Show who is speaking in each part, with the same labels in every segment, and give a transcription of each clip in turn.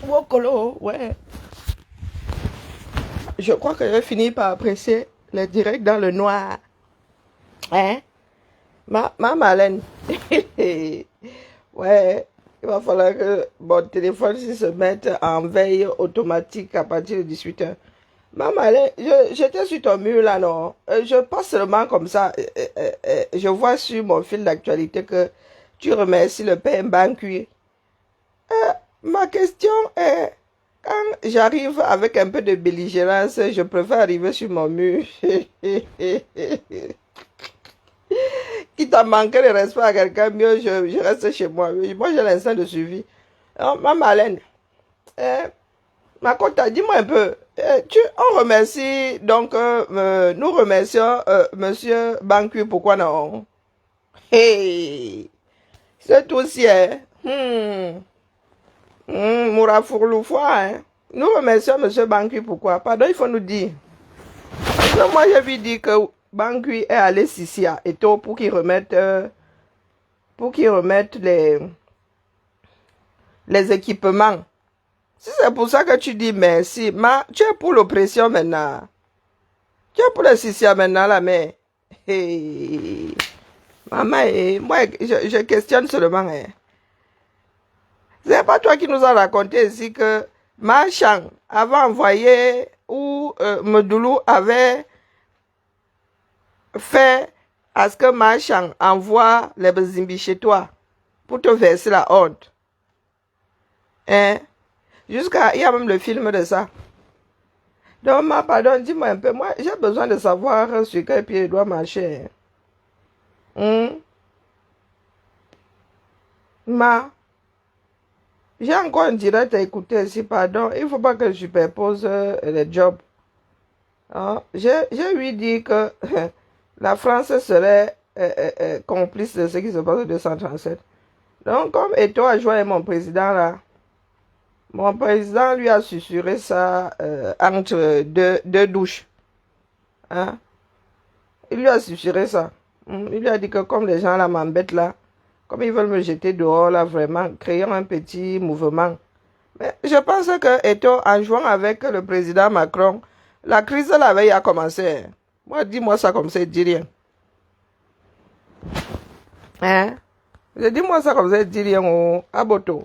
Speaker 1: Wokolo, ouais. Je crois que j'ai fini par apprécier les directs dans le noir. Hein? Ma Marlène. Ouais. Il va falloir que mon téléphone se mette en veille automatique à partir de 18h. Ma Marlène, j'étais sur ton mur là, non? Je passe seulement comme ça. Je vois sur mon fil d'actualité que tu remercies le père Mbankui. Ma question est, quand j'arrive avec un peu de belligérance, je préfère arriver sur mon mur. Quitte à manquer de respect à quelqu'un, mieux je reste chez moi. Moi, j'ai l'instinct de suivi. Alors, ma Marlène, ma Kota, dis-moi un peu. On remercie, donc, nous remercions Monsieur Banqui, pourquoi non? Hey, c'est tout si, hein? Mourafourloufoua, hein? Nous remercions Monsieur Banqui, pourquoi? Pardon, il faut nous dire. Moi, j'ai vu dire que Banqui est allé ici à Eto pour qu'il remette les équipements. Si c'est pour ça que tu dis merci, tu es pour l'oppression maintenant. Tu es pour le Sissia maintenant, là, mais... Hey, maman, moi, je questionne seulement. Hein. C'est pas toi qui nous a raconté ici que Marchand avait envoyé, ou Medoulou avait fait à ce que Marchand envoie les Bezimbi chez toi pour te verser la honte. Hein? Il y a même le film de ça. Donc, pardon, dis-moi un peu. Moi, j'ai besoin de savoir sur quel pied il doit marcher. J'ai encore un direct à écouter ici, pardon. Il ne faut pas que je superpose les jobs. Hein? J'ai lui dit que la France serait complice de ce qui se passe au 237. Donc, comme Eto a joué mon président là, mon président lui a susurré ça entre deux douches. Hein? Il lui a susurré ça. Il lui a dit que comme les gens là m'embêtent là, comme ils veulent me jeter dehors là, vraiment, créant un petit mouvement. Mais je pense que Eto, en jouant avec le président Macron, la crise la veille a commencé. Moi, dis-moi ça comme ça, dis rien. Hein? Dis-moi ça comme ça, dis rien au Aboto.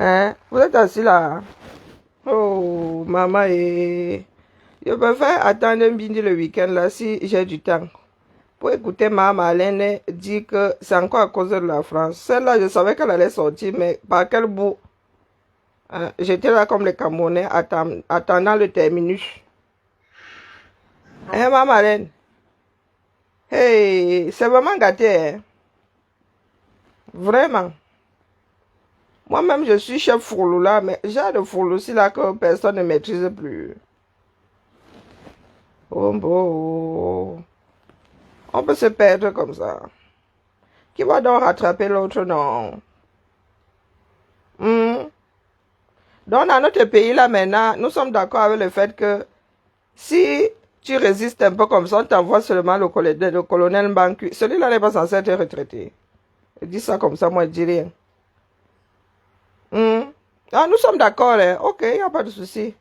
Speaker 1: Hein? Vous êtes assis là? Oh, maman, je préfère attendre Bindi le week-end là si j'ai du temps. Pour écouter ma Marlène dire que c'est encore à cause de la France. Celle-là, je savais qu'elle allait sortir, mais par quel bout? Hein? J'étais là comme les Camerounais attendant le terminus. Hein, ma Marlène? Hey, c'est vraiment gâté, hein? Vraiment. Moi-même, je suis chef fourlou là, mais j'ai de fourlou aussi là que personne ne maîtrise plus. Oh, bon. On peut se perdre comme ça. Qui va donc rattraper l'autre, non? Donc, dans notre pays là maintenant, nous sommes d'accord avec le fait que si tu résistes un peu comme ça, on t'envoie seulement le colonel Mbanku. Celui-là n'est pas censé être retraité. Je dis ça comme ça, moi je dis rien. Ah, nous sommes d'accord, hein? Ok, il n'y a pas de souci.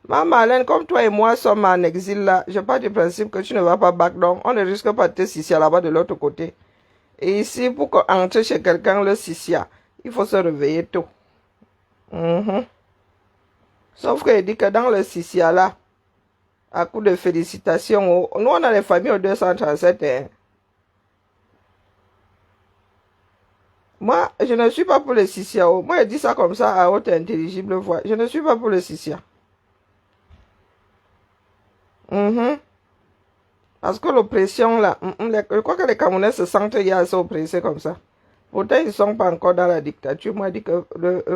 Speaker 1: Ma Marlène, comme toi et moi sommes en exil là, je pars du principe que tu ne vas pas back down. On ne risque pas de te sissia là-bas de l'autre côté. Et ici, pour entrer chez quelqu'un le sissia, il faut se réveiller tôt. Sauf qu'il dit que dans le sissia là, à coup de félicitations, nous on a les familles au 237. Hein. Moi, je ne suis pas pour le sissia. Moi, je dis ça comme ça à haute intelligible voix. Je ne suis pas pour le sissia. Parce que l'oppression là, je crois que les Camerounais se sentent assez oppressés comme ça. Pourtant, ils ne sont pas encore dans la dictature. Moi, je dis que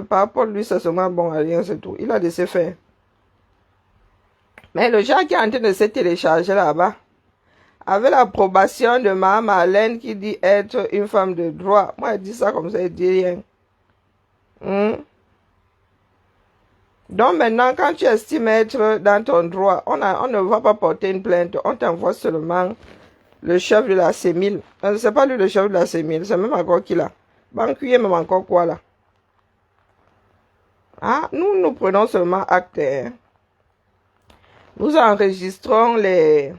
Speaker 1: par rapport à lui, c'est seulement bon à rien, c'est tout. Il a laissé faire. Mais le gens qui est en train de se télécharger là-bas, avec l'approbation de ma Marlène qui dit être une femme de droit, moi, je dis ça comme ça, je dis rien. Donc maintenant, quand tu estimes être dans ton droit, on ne va pas porter une plainte, on t'envoie seulement le chef de la CEMIL. C'est pas lui le chef de la CEMIL, c'est même encore qui là. Banquier, même encore quoi là. Ah, nous prenons seulement acte. Hein. Nous enregistrons les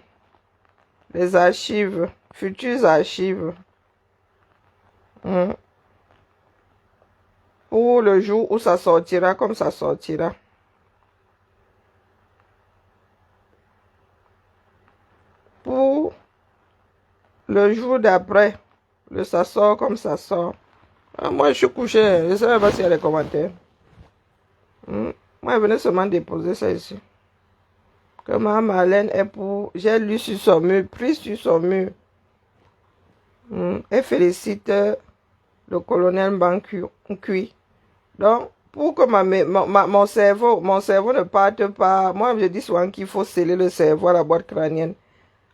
Speaker 1: archives, futures archives. Pour le jour où ça sortira, comme ça sortira. Pour le jour d'après, ça sort comme ça sort. Ah, moi, je suis couché, je ne sais même pas s'il y a des commentaires. Moi, je venais seulement déposer ça ici. Que ma Marlène est pour... J'ai lu sur son mur, pris sur son mur. Elle félicite le colonel Bancui. Donc, pour que mon cerveau ne parte pas, moi je dis souvent qu'il faut sceller le cerveau à la boîte crânienne.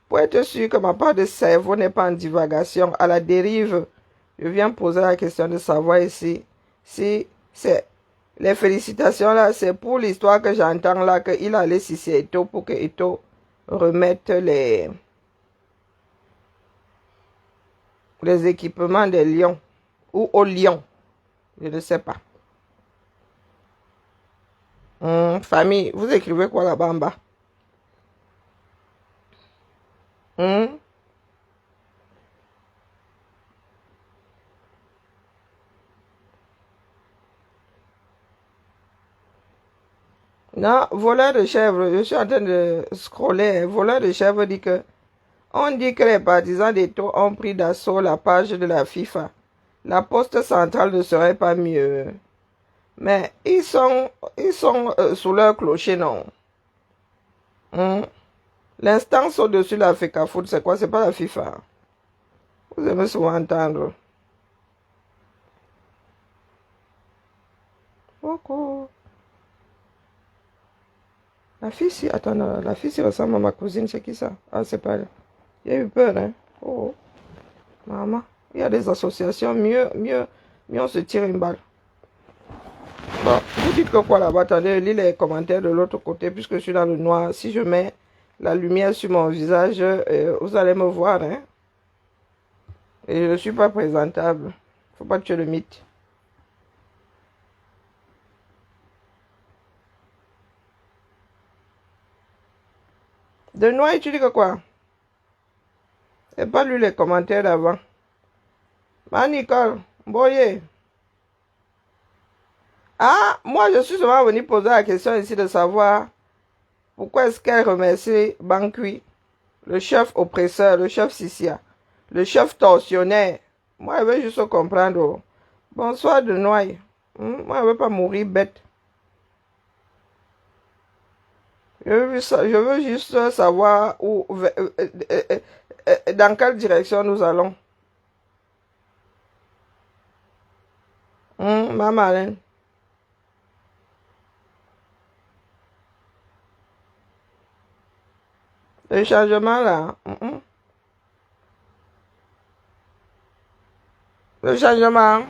Speaker 1: Pour être sûr que ma part de cerveau n'est pas en divagation, à la dérive, je viens poser la question de savoir ici si c'est les félicitations là, c'est pour l'histoire que j'entends là, qu'il a allé si c'est Eto pour que Eto remette les équipements des lions ou aux lions. Je ne sais pas. Famille, vous écrivez quoi là-bas en bas? Non, voleur de chèvre, je suis en train de scroller. Voleur de chèvre dit que on dit que les partisans d'Eto ont pris d'assaut la page de la FIFA. La poste centrale ne serait pas mieux. Mais ils sont sous leur clocher, non? L'instance au-dessus de la FECAFOOT, c'est quoi? C'est pas la FIFA. Vous aimez souvent entendre. Pourquoi? La fille, si, attends, la fille, si ressemble à ma cousine, c'est qui ça? Ah, c'est pas elle. J'ai eu peur, hein. Oh, maman. Il y a des associations, mieux on se tire une balle. Bon, vous dites que quoi là-bas? Attendez, lis les commentaires de l'autre côté, puisque je suis dans le noir. Si je mets la lumière sur mon visage, vous allez me voir, hein. Et je ne suis pas présentable. Faut pas tuer le mythe. De noir, tu dis que quoi? J'ai pas lu les commentaires d'avant. Ma Nicole, Boye. Ah, moi je suis seulement venu poser la question ici de savoir pourquoi est-ce qu'elle remercie Bancui, le chef oppresseur, le chef Sissia, le chef tortionnaire. Moi je veux juste comprendre. Bonsoir de Noailles. Moi je veux pas mourir bête. Je veux juste savoir dans quelle direction nous allons. Ma Marlène. Le changement là. Le changement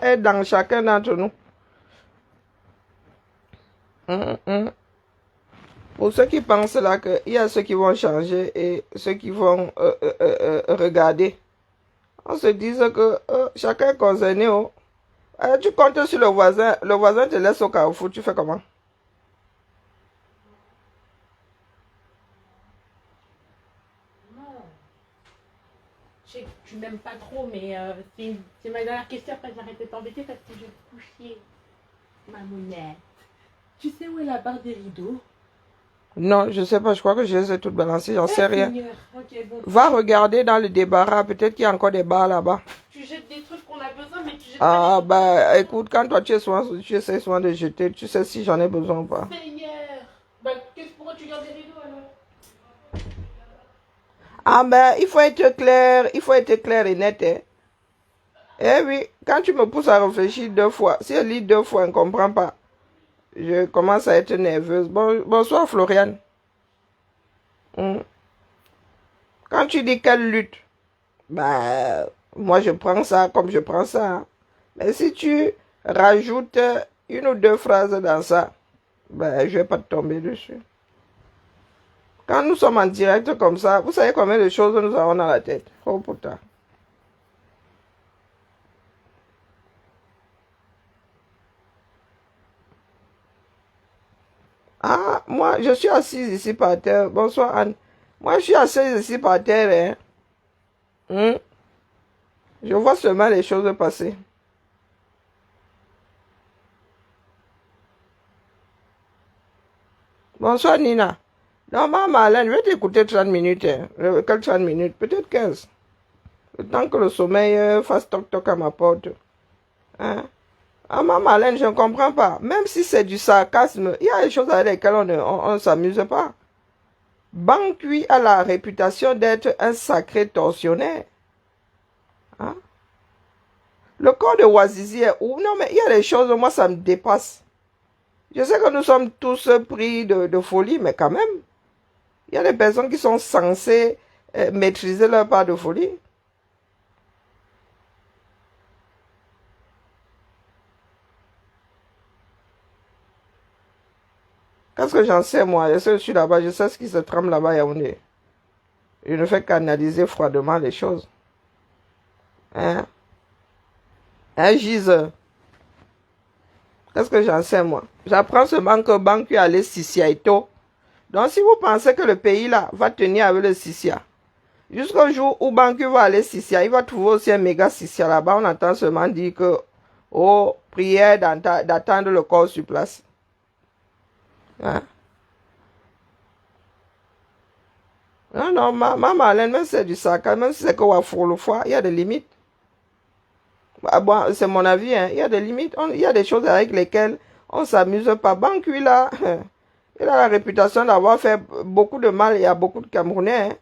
Speaker 1: est dans chacun d'entre nous. Pour ceux qui pensent là qu'il y a ceux qui vont changer et ceux qui vont regarder, on se dit que chacun est concerné. Tu comptes sur le voisin te laisse au carrefour, tu fais comment?
Speaker 2: Tu m'aimes pas trop, mais c'est ma dernière question. Après, j'arrête de t'embêter parce que je vais te coucher, ma mounette. Tu sais où est la barre des rideaux?
Speaker 1: Non, je sais pas, je crois que je les ai toutes balancées, j'en sais rien.
Speaker 2: Okay, bon.
Speaker 1: Va regarder dans le débarras, peut-être qu'il y a encore des barres là-bas.
Speaker 2: Tu jettes des trucs qu'on a besoin, mais tu jettes
Speaker 1: pas des... bah écoute, quand toi tu essaies souvent de jeter, tu sais si j'en ai besoin ou pas.
Speaker 2: Seigneur, bah pourquoi tu gardes des rideaux alors?
Speaker 1: Ah ben, il faut être clair et net. Hein. Eh oui, quand tu me pousses à réfléchir 2 fois, si je lis 2 fois, je ne comprends pas. Je commence à être nerveuse. Bonsoir Floriane. Quand tu dis quelle lutte, bah, moi je prends ça comme je prends ça. Hein. Mais si tu rajoutes 1 ou 2 phrases dans ça, ben, je vais pas te tomber dessus. Quand nous sommes en direct comme ça, vous savez combien de choses nous avons dans la tête. Oh putain. Ah, moi, je suis assise ici par terre. Bonsoir, Anne. Moi, je suis assise ici par terre. Hein. Je vois seulement les choses passer. Bonsoir, Nina. Non, maman, Alain, je vais t'écouter 30 minutes. Quelles 30 minutes? Peut-être 15. Le temps que le sommeil fasse toc-toc à ma porte. Hein? Ah, maman, Alain, je ne comprends pas. Même si c'est du sarcasme, il y a des choses avec lesquelles on ne s'amuse pas. Bankui a la réputation d'être un sacré tortionnaire. Hein? Le corps de Ouazizi est où? Non, mais il y a des choses, moi, ça me dépasse. Je sais que nous sommes tous pris de folie, mais quand même, il y a des personnes qui sont censées maîtriser leur part de folie. Qu'est-ce que j'en sais, moi? Je suis là-bas, je sais ce qui se trame là-bas à Yaoundé. Je ne fais qu'analyser froidement les choses. Hein? Hein, Gise? Qu'est-ce que j'en sais, moi? J'apprends seulement que Banque allait Sissia et tout. Donc, si vous pensez que le pays, là, va tenir avec le Sissia, jusqu'au jour où Banque va aller Sissia, il va trouver aussi un méga Sissia là-bas. On entend seulement dire que, oh, prière d'attendre le corps sur place. Hein? Non, non, ma Marlène, même si c'est du sarcasme, même si c'est que Wafour le foie, il y a des limites. Ah bon, c'est mon avis, hein. Il y a des limites, il y a des choses avec lesquelles on ne s'amuse pas. Banque, là, il a la réputation d'avoir fait beaucoup de mal. Il y a beaucoup de Camerounais. Hein.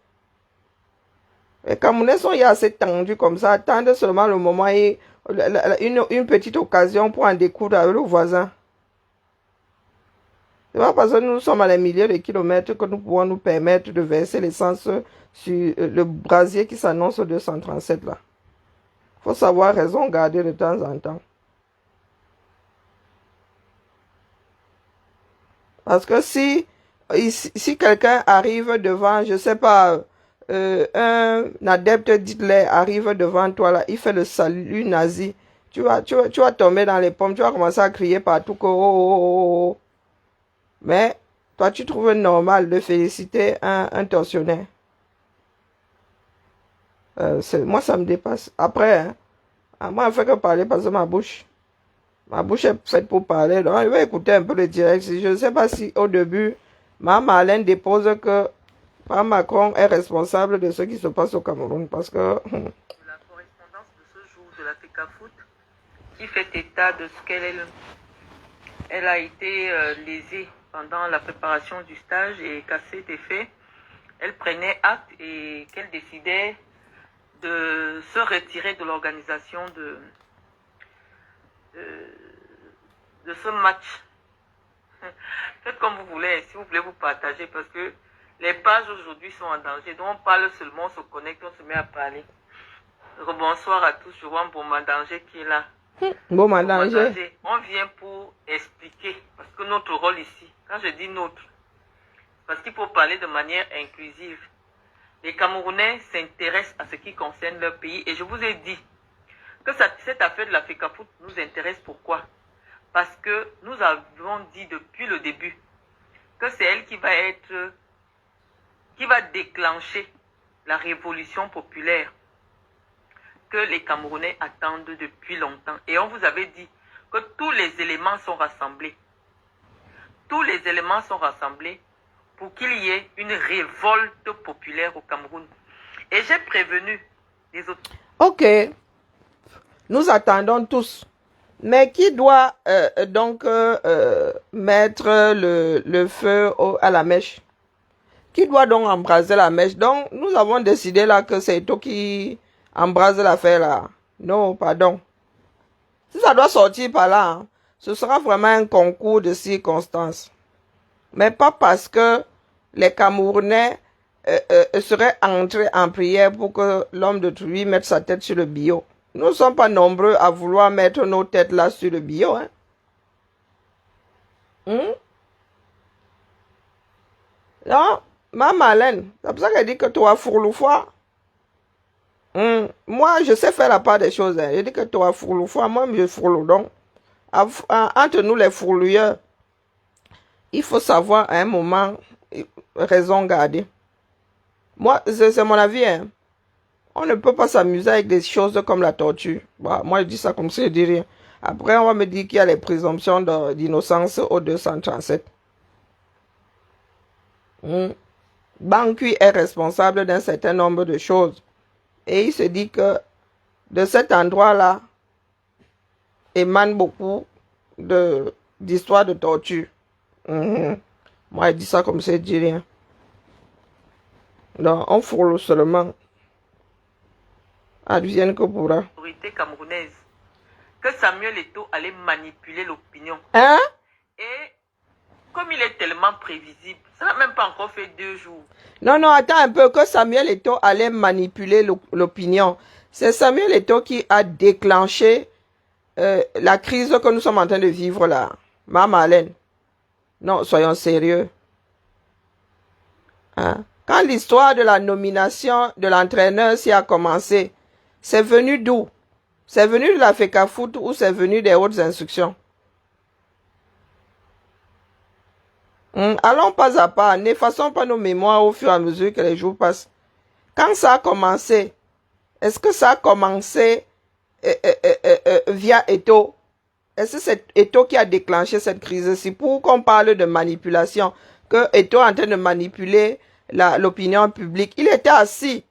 Speaker 1: Les Camerounais sont assez tendus comme ça, attendent seulement le moment et une petite occasion pour en découdre avec le voisin. C'est pas parce que nous sommes à des milliers de kilomètres que nous pouvons nous permettre de verser l'essence sur le brasier qui s'annonce au 237 là. Il faut savoir raison garder de temps en temps. Parce que si quelqu'un arrive devant, je sais pas, un adepte d'Hitler arrive devant toi là, il fait le salut nazi, tu vas tomber dans les pommes, tu vas commencer à crier partout que oh, oh, oh, oh. Mais toi tu trouves normal de féliciter un tortionnaire. Moi ça me dépasse. Après, hein, moi je fais que parler parce que ma bouche est faite pour parler. Donc je vais écouter un peu le direct. Je ne sais pas si au début, ma Marlène dépose que Macron est responsable de ce qui se passe au Cameroun. Parce que...
Speaker 3: La correspondance de ce jour de la FECAFOOT qui fait état de ce elle a été lésée pendant la préparation du stage et qu'à cet effet, elle prenait acte et qu'elle décidait de se retirer de l'organisation de ce match. Faites comme vous voulez, si vous voulez vous partager, parce que les pages aujourd'hui sont en danger. Donc on parle seulement, on se connecte, on se met à parler. Bonsoir à tous, je vois un bon danger qui est là.
Speaker 1: Bon danger.
Speaker 3: On vient pour expliquer, parce que notre rôle ici, quand je dis notre, parce qu'il faut parler de manière inclusive. Les Camerounais s'intéressent à ce qui concerne leur pays et je vous ai dit que cette affaire de la FECAFOOT nous intéresse. Pourquoi? Parce que nous avons dit depuis le début que c'est elle qui va déclencher la révolution populaire que les Camerounais attendent depuis longtemps. Et on vous avait dit que tous les éléments sont rassemblés. Tous les éléments sont rassemblés pour qu'il y ait une révolte populaire au Cameroun. Et j'ai prévenu les autres.
Speaker 1: Ok. Nous attendons tous. Mais qui doit donc mettre le feu à la mèche? Qui doit donc embraser la mèche? Donc, nous avons décidé là que c'est toi qui embrase l'affaire là. Non, pardon. Si ça doit sortir par là, hein, ce sera vraiment un concours de circonstances. Mais pas parce que les Camerounais seraient entrés en prière pour que l'homme de Trouy mette sa tête sur le bio. Nous ne sommes pas nombreux à vouloir mettre nos têtes là sur le bio. Hein? Non, ma Marlène, c'est pour ça qu'elle dit que toi, fourloufois. Moi, je sais faire la part des choses. Hein. Je dis que toi, fourloufois, moi, je fourlou donc. Entre nous, les fourlouilleurs, il faut savoir à un moment raison garder. Moi, c'est mon avis. Hein. On ne peut pas s'amuser avec des choses comme la torture. Bah, moi, je dis ça comme ça, je dis rien. Après, on va me dire qu'il y a les présomptions d'innocence au 237. Banqui est responsable d'un certain nombre de choses. Et il se dit que de cet endroit-là émane beaucoup d'histoires de torture. Moi, je dis ça comme ça, je dis rien. Donc, on frôle seulement. Advienne que pourra.
Speaker 3: L'autorité camerounaise que Samuel Eto'o allait manipuler l'opinion.
Speaker 1: Hein?
Speaker 3: Et comme il est tellement prévisible, ça n'a même pas encore fait 2 jours.
Speaker 1: Non, non, attends un peu, que Samuel Eto'o allait manipuler l'opinion. C'est Samuel Eto'o qui a déclenché la crise que nous sommes en train de vivre là. Maman Alain. Non, soyons sérieux. Hein? Quand l'histoire de la nomination de l'entraîneur s'y a commencé, c'est venu d'où? C'est venu de la FECAFOOT ou c'est venu des hautes instructions? Allons pas à pas, n'effaçons pas nos mémoires au fur et à mesure que les jours passent. Quand ça a commencé, est-ce que ça a commencé via Eto'o? Est-ce que c'est Eto'o qui a déclenché cette crise-ci? Pour qu'on parle de manipulation, que Eto'o est en train de manipuler l'opinion publique. Il était assis.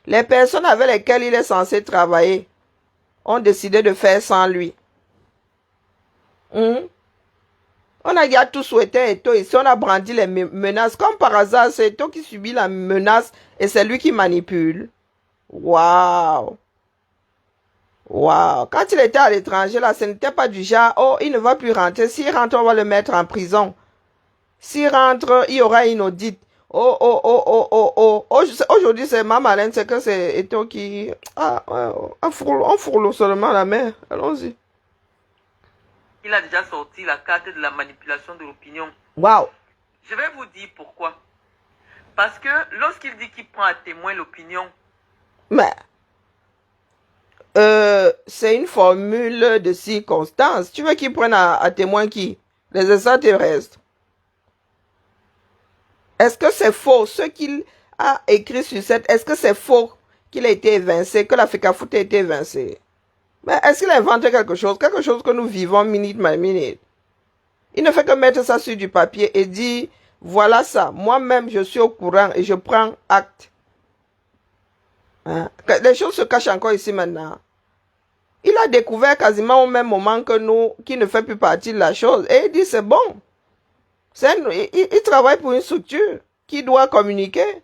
Speaker 1: Les personnes avec lesquelles il est censé travailler ont décidé de faire sans lui. On a déjà tout souhaité Eto'o ici, on a brandi les menaces. Comme par hasard, c'est Eto'o qui subit la menace et c'est lui qui manipule. Waouh! Waouh! Quand il était à l'étranger, là, ce n'était pas du genre, oh, il ne va plus rentrer. S'il rentre, on va le mettre en prison. S'il rentre, il y aura une audite. Oh. Aujourd'hui, c'est ma malin, c'est que c'est Eto'o qui... on frôle seulement la mer. Allons-y.
Speaker 3: Il a déjà sorti la carte de la manipulation de l'opinion.
Speaker 1: Waouh!
Speaker 3: Je vais vous dire pourquoi. Parce que lorsqu'il dit qu'il prend à témoin l'opinion...
Speaker 1: Mais... c'est une formule de circonstance. Tu veux qu'il prenne à témoin qui? Les extraterrestres. Est-ce que c'est faux? Ce qu'il a écrit sur cette... Est-ce que c'est faux qu'il a été évincé, que la FECAFOOT a été évincée? Mais est-ce qu'il a inventé quelque chose? Quelque chose que nous vivons minute par minute. Il ne fait que mettre ça sur du papier et dire, voilà ça, moi-même je suis au courant et je prends acte. Hein? Les choses se cachent encore ici maintenant. Il a découvert quasiment au même moment que nous, qui ne fait plus partie de la chose. Et il dit, c'est bon. Il travaille pour une structure qui doit communiquer.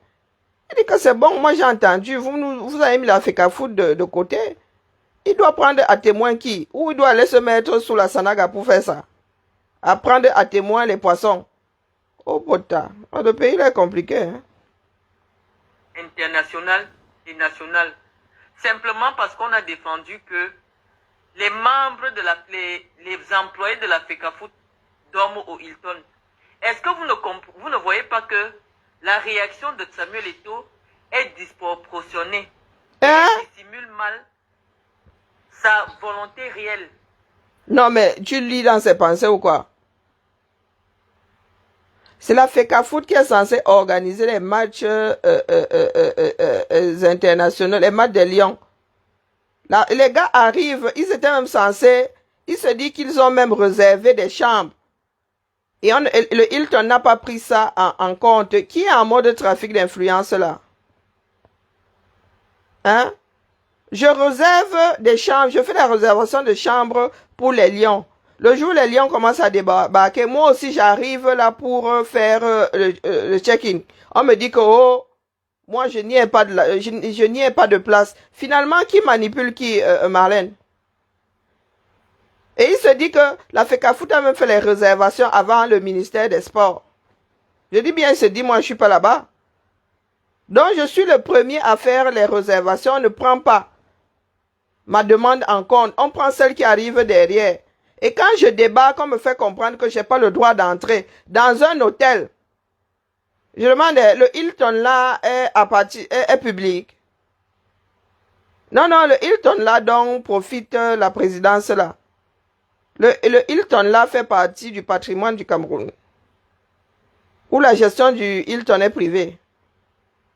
Speaker 1: Il dit que c'est bon, moi j'ai entendu, vous avez mis la FECAFOOT de côté. Il doit prendre à témoin qui? Ou il doit aller se mettre sous la sanaga pour faire ça? À prendre à témoin les poissons. Oh putain, le pays là est compliqué. Hein?
Speaker 3: International et national. Simplement parce qu'on a défendu que les membres les employés de la FECAFOOT dorment au Hilton. Est-ce que vous ne voyez pas que la réaction de Samuel Eto'o est disproportionnée?
Speaker 1: Hein?
Speaker 3: Il dissimule mal sa volonté réelle.
Speaker 1: Non, mais tu lis dans ses pensées ou quoi? C'est la FECAFOOT qui est censée organiser les matchs internationaux, les matchs des Lions. Là, les gars arrivent, ils étaient même censés, ils se disent qu'ils ont même réservé des chambres. Et le Hilton n'a pas pris ça en compte. Qui est en mode trafic d'influence là? Hein? Je réserve des chambres, je fais la réservation de chambres pour les lions. Le jour où les lions commencent à débarquer, moi aussi j'arrive là pour faire le check-in. On me dit que oh, moi je n'y ai pas je n'y ai pas de place. Finalement, qui manipule qui, Marlène? Et il se dit que la FECAFOOT a même fait les réservations avant le ministère des Sports. Je dis bien, il se dit, moi je suis pas là-bas. Donc je suis le premier à faire les réservations, on ne prend pas ma demande en compte, on prend celle qui arrive derrière. Et quand je débarque, on me fait comprendre que je n'ai pas le droit d'entrer dans un hôtel. Je demande, le Hilton là est public. Non, le Hilton là dont profite la présidence là. Le Hilton là fait partie du patrimoine du Cameroun. Ou la gestion du Hilton est privée.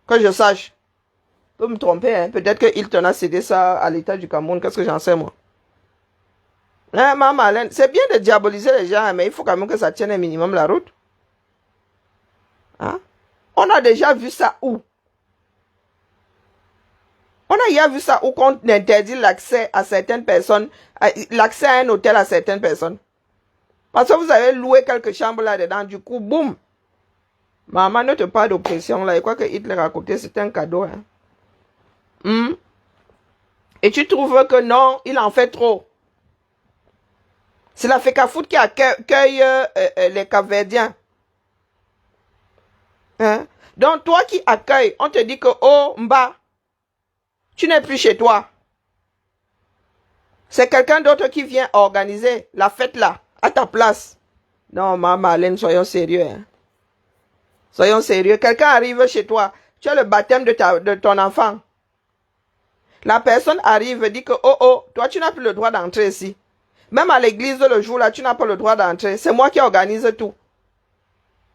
Speaker 1: Que je sache. Je peux me tromper, hein. Peut-être que Hilton a cédé ça à l'État du Cameroun. Qu'est-ce que j'en sais, moi? Hein, Maman Alain, c'est bien de diaboliser les gens, mais il faut quand même que ça tienne un minimum la route. Hein? On a déjà vu ça où? On a déjà vu ça où qu'on interdit l'accès à certaines personnes, l'accès à un hôtel à certaines personnes. Parce que vous avez loué quelques chambres là-dedans, du coup, boum. Maman ne te parle d'oppression là. Et quoi que Hitler a côté, c'est un cadeau. Hein? Et tu trouves que non, il en fait trop. C'est la FECAFOOT qui accueille les Capverdiens. Hein? Donc, toi qui accueilles, on te dit que, oh, Mba, tu n'es plus chez toi. C'est quelqu'un d'autre qui vient organiser la fête là, à ta place. Non, Maman Alain, soyons sérieux. Hein? Soyons sérieux. Quelqu'un arrive chez toi, tu as le baptême de ton enfant. La personne arrive et dit que, oh, oh, toi, tu n'as plus le droit d'entrer ici. Même à l'église, le jour là, tu n'as pas le droit d'entrer. C'est moi qui organise tout.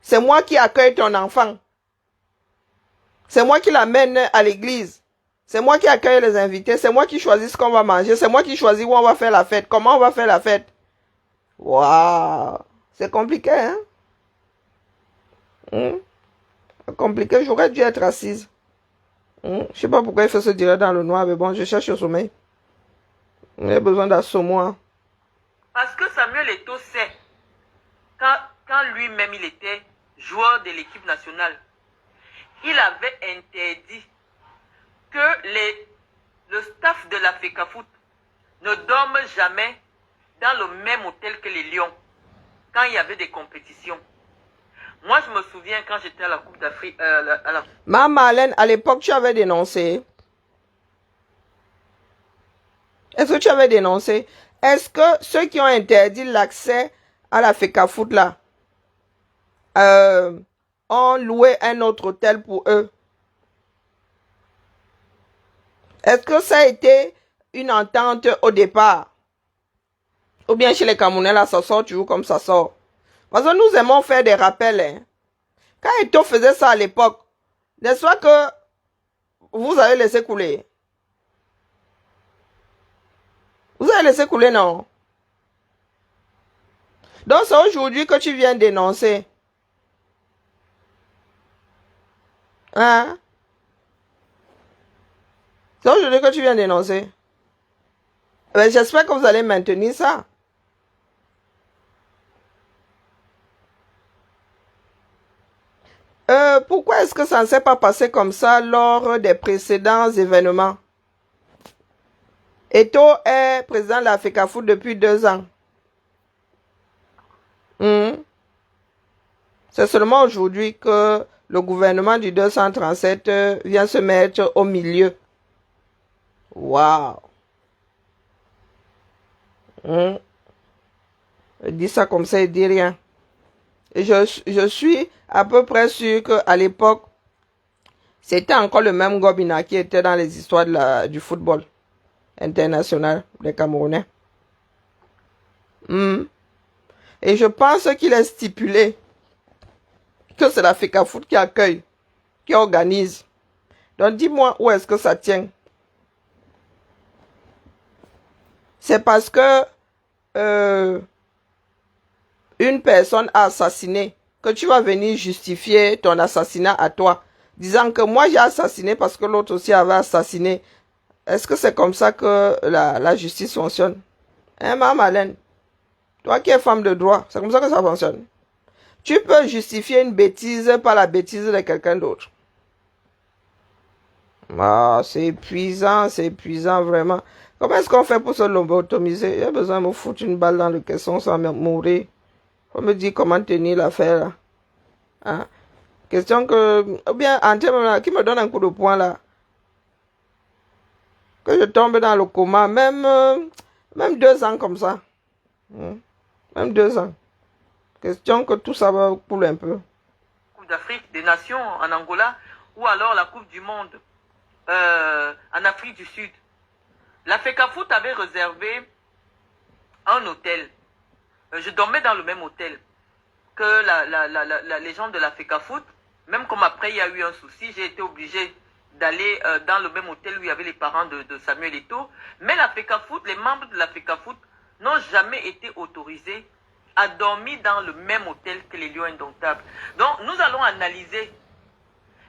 Speaker 1: C'est moi qui accueille ton enfant. C'est moi qui l'amène à l'église. C'est moi qui accueille les invités. C'est moi qui choisis ce qu'on va manger. C'est moi qui choisis où on va faire la fête. Comment on va faire la fête. Waouh. C'est compliqué, hein? C'est compliqué. J'aurais dû être assise. Je sais pas pourquoi il faut se dire dans le noir, mais bon, je cherche le sommeil. J'ai besoin d'assommoir.
Speaker 3: Parce que Samuel Eto'o sait, quand lui-même il était joueur de l'équipe nationale, il avait interdit que le staff de la FECAFOOT ne dorme jamais dans le même hôtel que les Lions, quand il y avait des compétitions. Moi, je me souviens quand j'étais à la Coupe d'Afrique.
Speaker 1: Maman Alain, à l'époque, tu avais dénoncé. Est-ce que tu avais dénoncé? Est-ce que ceux qui ont interdit l'accès à la FECAFOOT là ont loué un autre hôtel pour eux? Est-ce que ça a été une entente au départ? Ou bien chez les Camerounais là, ça sort toujours comme ça sort? Parce que nous aimons faire des rappels. Hein. Quand Eto'o faisait ça à l'époque, n'est-ce pas que vous avez laissé couler? Vous avez laissé couler, non? Donc c'est aujourd'hui que tu viens dénoncer. Hein? C'est aujourd'hui que tu viens dénoncer. Ben, j'espère que vous allez maintenir ça. Pourquoi est-ce que ça ne s'est pas passé comme ça lors des précédents événements? Eto'o est président de la FECAFOOT depuis 2 ans. C'est seulement aujourd'hui que le gouvernement du 237 vient se mettre au milieu. Waouh! Il dit ça comme ça, il dit rien. Et je suis à peu près sûr qu'à l'époque, c'était encore le même Gobina qui était dans les histoires du football international des Camerounais. Et je pense qu'il est stipulé que c'est la FECAFOOT qui accueille, qui organise. Donc dis-moi où est-ce que ça tient. C'est parce que une personne a assassiné que tu vas venir justifier ton assassinat à toi, disant que moi j'ai assassiné parce que l'autre aussi avait assassiné. Est-ce que c'est comme ça que la justice fonctionne? Hein, Maman Alain? Toi qui es femme de droit, c'est comme ça que ça fonctionne. Tu peux justifier une bêtise par la bêtise de quelqu'un d'autre. Ah, c'est épuisant vraiment. Comment est-ce qu'on fait pour se lobotomiser? J'ai besoin de me foutre une balle dans le caisson sans mourir. Faut me dire comment tenir l'affaire là. Hein? Question que, ou bien, qui me donne un coup de poing là. Que je tombe dans le coma, même 2 ans comme ça. Même 2 ans. Question que tout ça va couler un peu.
Speaker 3: Coupe d'Afrique des Nations en Angola, ou alors la Coupe du Monde en Afrique du Sud. La FECAFOOT avait réservé un hôtel. Je dormais dans le même hôtel. que les gens de la FECAFOOT, même comme après il y a eu un souci, j'ai été obligé d'aller dans le même hôtel où il y avait les parents de Samuel Eto'o. Mais la FECAFOOT, les membres de la FECAFOOT n'ont jamais été autorisés à dormir dans le même hôtel que les Lions Indomptables. Donc nous allons analyser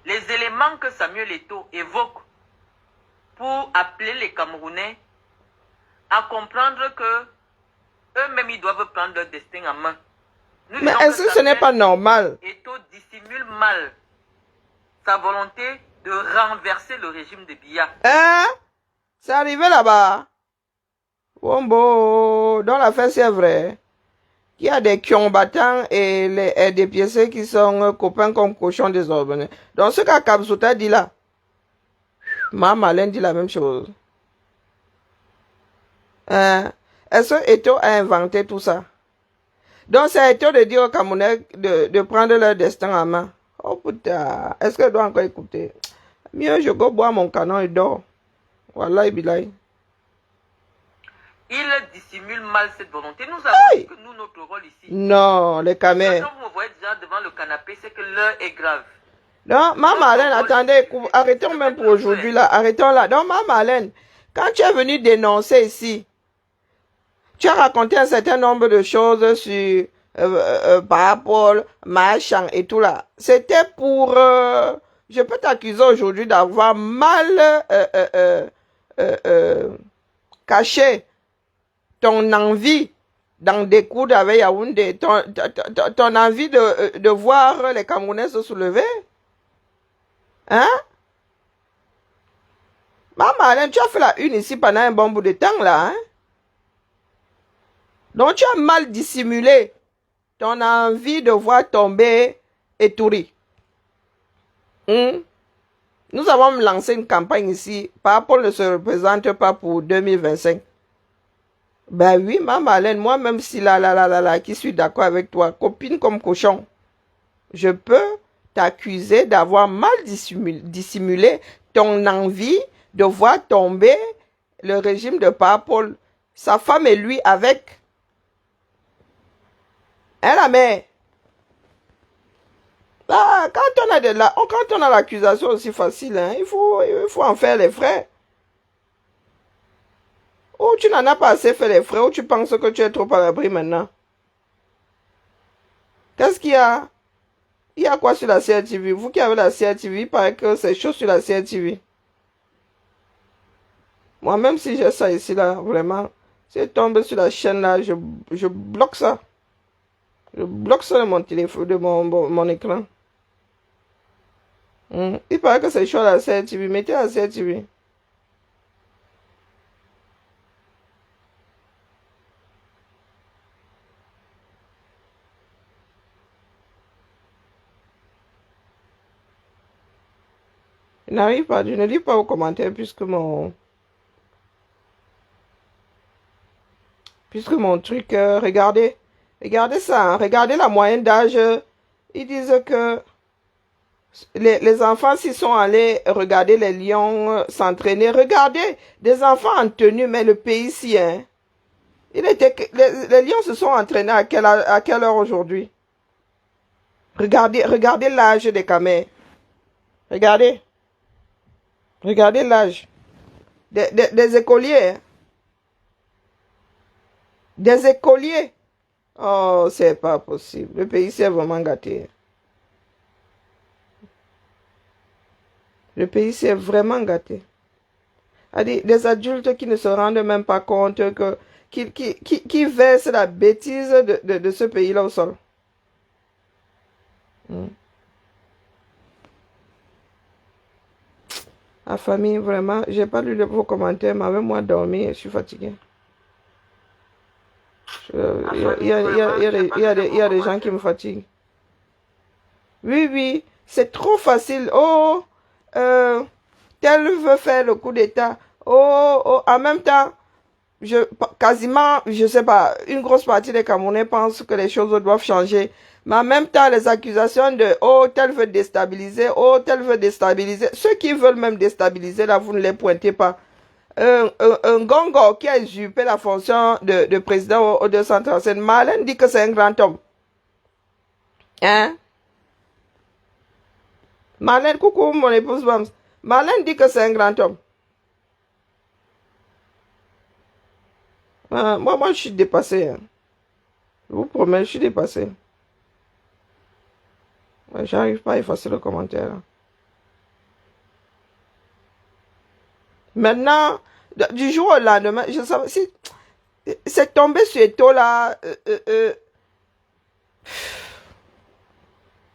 Speaker 3: les éléments que Samuel Eto'o évoque pour appeler les Camerounais à comprendre que eux-mêmes ils doivent prendre leur destin en main.
Speaker 1: Mais est-ce que ce n'est pas normal?
Speaker 3: Eto'o dissimule mal sa volonté de renverser le régime de Biya.
Speaker 1: Hein? C'est arrivé là-bas. Wombo, dans l'affaire c'est vrai. Il y a des combattants et des pièces qui sont copains comme cochons désordonnés. Dans ce cas, Kabsouta dit là, Marlène dit la même chose. Hein? Est-ce que Eto'o a inventé tout ça? Donc c'est Eto'o de dire aux Camerounais de prendre leur destin en main. Oh putain, est-ce que je dois encore écouter? Mieux, je go boire mon canon et dors. Wallahi billahi.
Speaker 3: Il dissimule mal cette volonté. Nous avons que nous, notre rôle ici.
Speaker 1: Non, les Camés.
Speaker 3: Quand vous me voyez déjà devant le canapé, c'est que l'heure est grave.
Speaker 1: Non, Maman Alain, attendez, arrêtons même pour aujourd'hui là. Arrêtons là. Donc, Maman Alain, quand tu es venu dénoncer ici, tu as raconté un certain nombre de choses sur Parapol, Machan et tout là. C'était pour... je peux t'accuser aujourd'hui d'avoir mal caché ton envie d'en découdre avec Yaoundé, ton envie de voir les Camerounais se soulever. Hein? Maman Alain, tu as fait la une ici pendant un bon bout de temps là, hein? Donc tu as mal dissimulé ton envie de voir tomber Etouri. Nous avons lancé une campagne ici. Parapol ne se représente pas pour 2025. Ben oui, Maman Alain, moi même si qui suis d'accord avec toi, copine comme cochon, je peux t'accuser d'avoir mal dissimulé ton envie de voir tomber le régime de Parapol, sa femme et lui avec. Hein, la mère? Ah, quand on a l'accusation aussi facile, hein, il faut en faire les frais. Ou tu n'en as pas assez fait les frais, ou tu penses que tu es trop à l'abri maintenant. Qu'est-ce qu'il y a? Il y a quoi sur la CRTV? Vous qui avez la CRTV, il paraît que c'est chaud sur la CRTV. Moi, même si j'ai ça ici, là, vraiment, si je tombe sur la chaîne, là, je bloque ça. Je bloque ça de mon téléphone, de mon écran. Il paraît que c'est chaud à la CRTV. Mettez la CRTV. Je n'arrive pas, je ne lis pas aux commentaires puisque mon truc, regardez ça, hein, regardez la moyenne d'âge. Ils disent que les enfants, s'ils sont allés regarder les lions s'entraîner, regardez, des enfants en tenue, mais le pays ici, hein, les lions se sont entraînés à quelle heure aujourd'hui? Regardez l'âge des Camés. Regardez l'âge des écoliers. Hein. Des écoliers. Oh, c'est pas possible. Le pays s'est vraiment gâté. Le pays s'est vraiment gâté. Des adultes qui ne se rendent même pas compte qui versent la bêtise de ce pays-là au sol. La famille, vraiment, j'ai pas lu vos commentaires, mais avec moi dormi, je suis fatigué. Il y a des gens qui me fatiguent. Oui, c'est trop facile. Oh, tel veut faire le coup d'État. Oh, en même temps, quasiment, je sais pas, une grosse partie des Camerounais pensent que les choses doivent changer. Mais en même temps, les accusations de « Oh, tel veut déstabiliser, oh, tel veut déstabiliser ». Ceux qui veulent même déstabiliser, là, vous ne les pointez pas. Un Gongo qui a usurpé la fonction de président au 235, Marlène dit que c'est un grand homme. Hein? Marlène, coucou mon épouse Bams. Marlène dit que c'est un grand homme. Moi, je suis dépassé. Hein. Je vous promets, je suis dépassé. Ouais, j'arrive pas à effacer le commentaire. Là. Maintenant, du jour au lendemain, je sais si c'est tombé sur Eto là.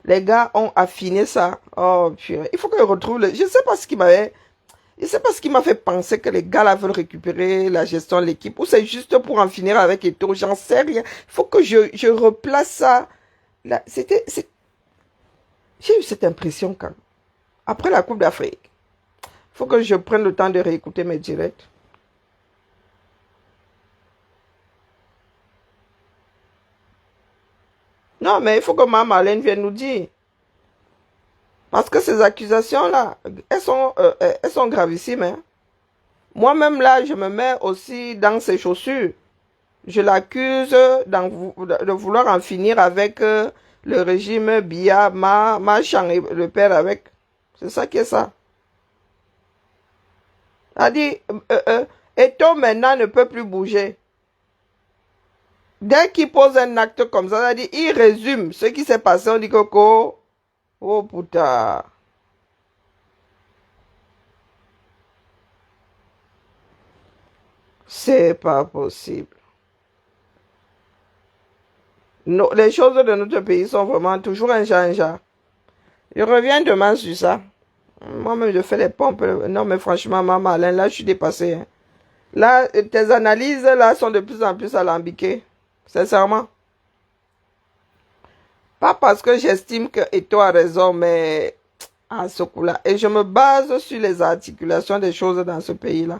Speaker 1: Les gars ont affiné ça. Oh purée. Il faut que je retrouve le. Je sais pas ce qui m'avait. Je sais pas ce qui m'a fait penser que les gars là veulent récupérer la gestion de l'équipe. Ou c'est juste pour en finir avec Eto. J'en sais rien. Il faut que je replace ça. Là, j'ai eu cette impression quand. Après la Coupe d'Afrique. Il faut que je prenne le temps de réécouter mes directs. Non, mais il faut que Mme Marlène vienne nous dire. Parce que ces accusations-là, elles sont gravissimes. Hein. Moi-même, là, je me mets aussi dans ses chaussures. Je l'accuse de vouloir en finir avec le régime Biya, Machan et le père avec. C'est ça qui est ça. A dit, Eto maintenant ne peut plus bouger. Dès qu'il pose un acte comme ça, il résume ce qui s'est passé. On dit Coco, oh putain. C'est pas possible. Les choses de notre pays sont vraiment toujours un genre. Je reviens demain sur ça. Moi-même, je fais les pompes. Non, mais franchement, maman, Alain, là, je suis dépassé. Hein. Là, tes analyses, là, sont de plus en plus alambiquées. Sincèrement. Pas parce que j'estime que Eto a raison, mais à ce coup-là. Et je me base sur les articulations des choses dans ce pays-là.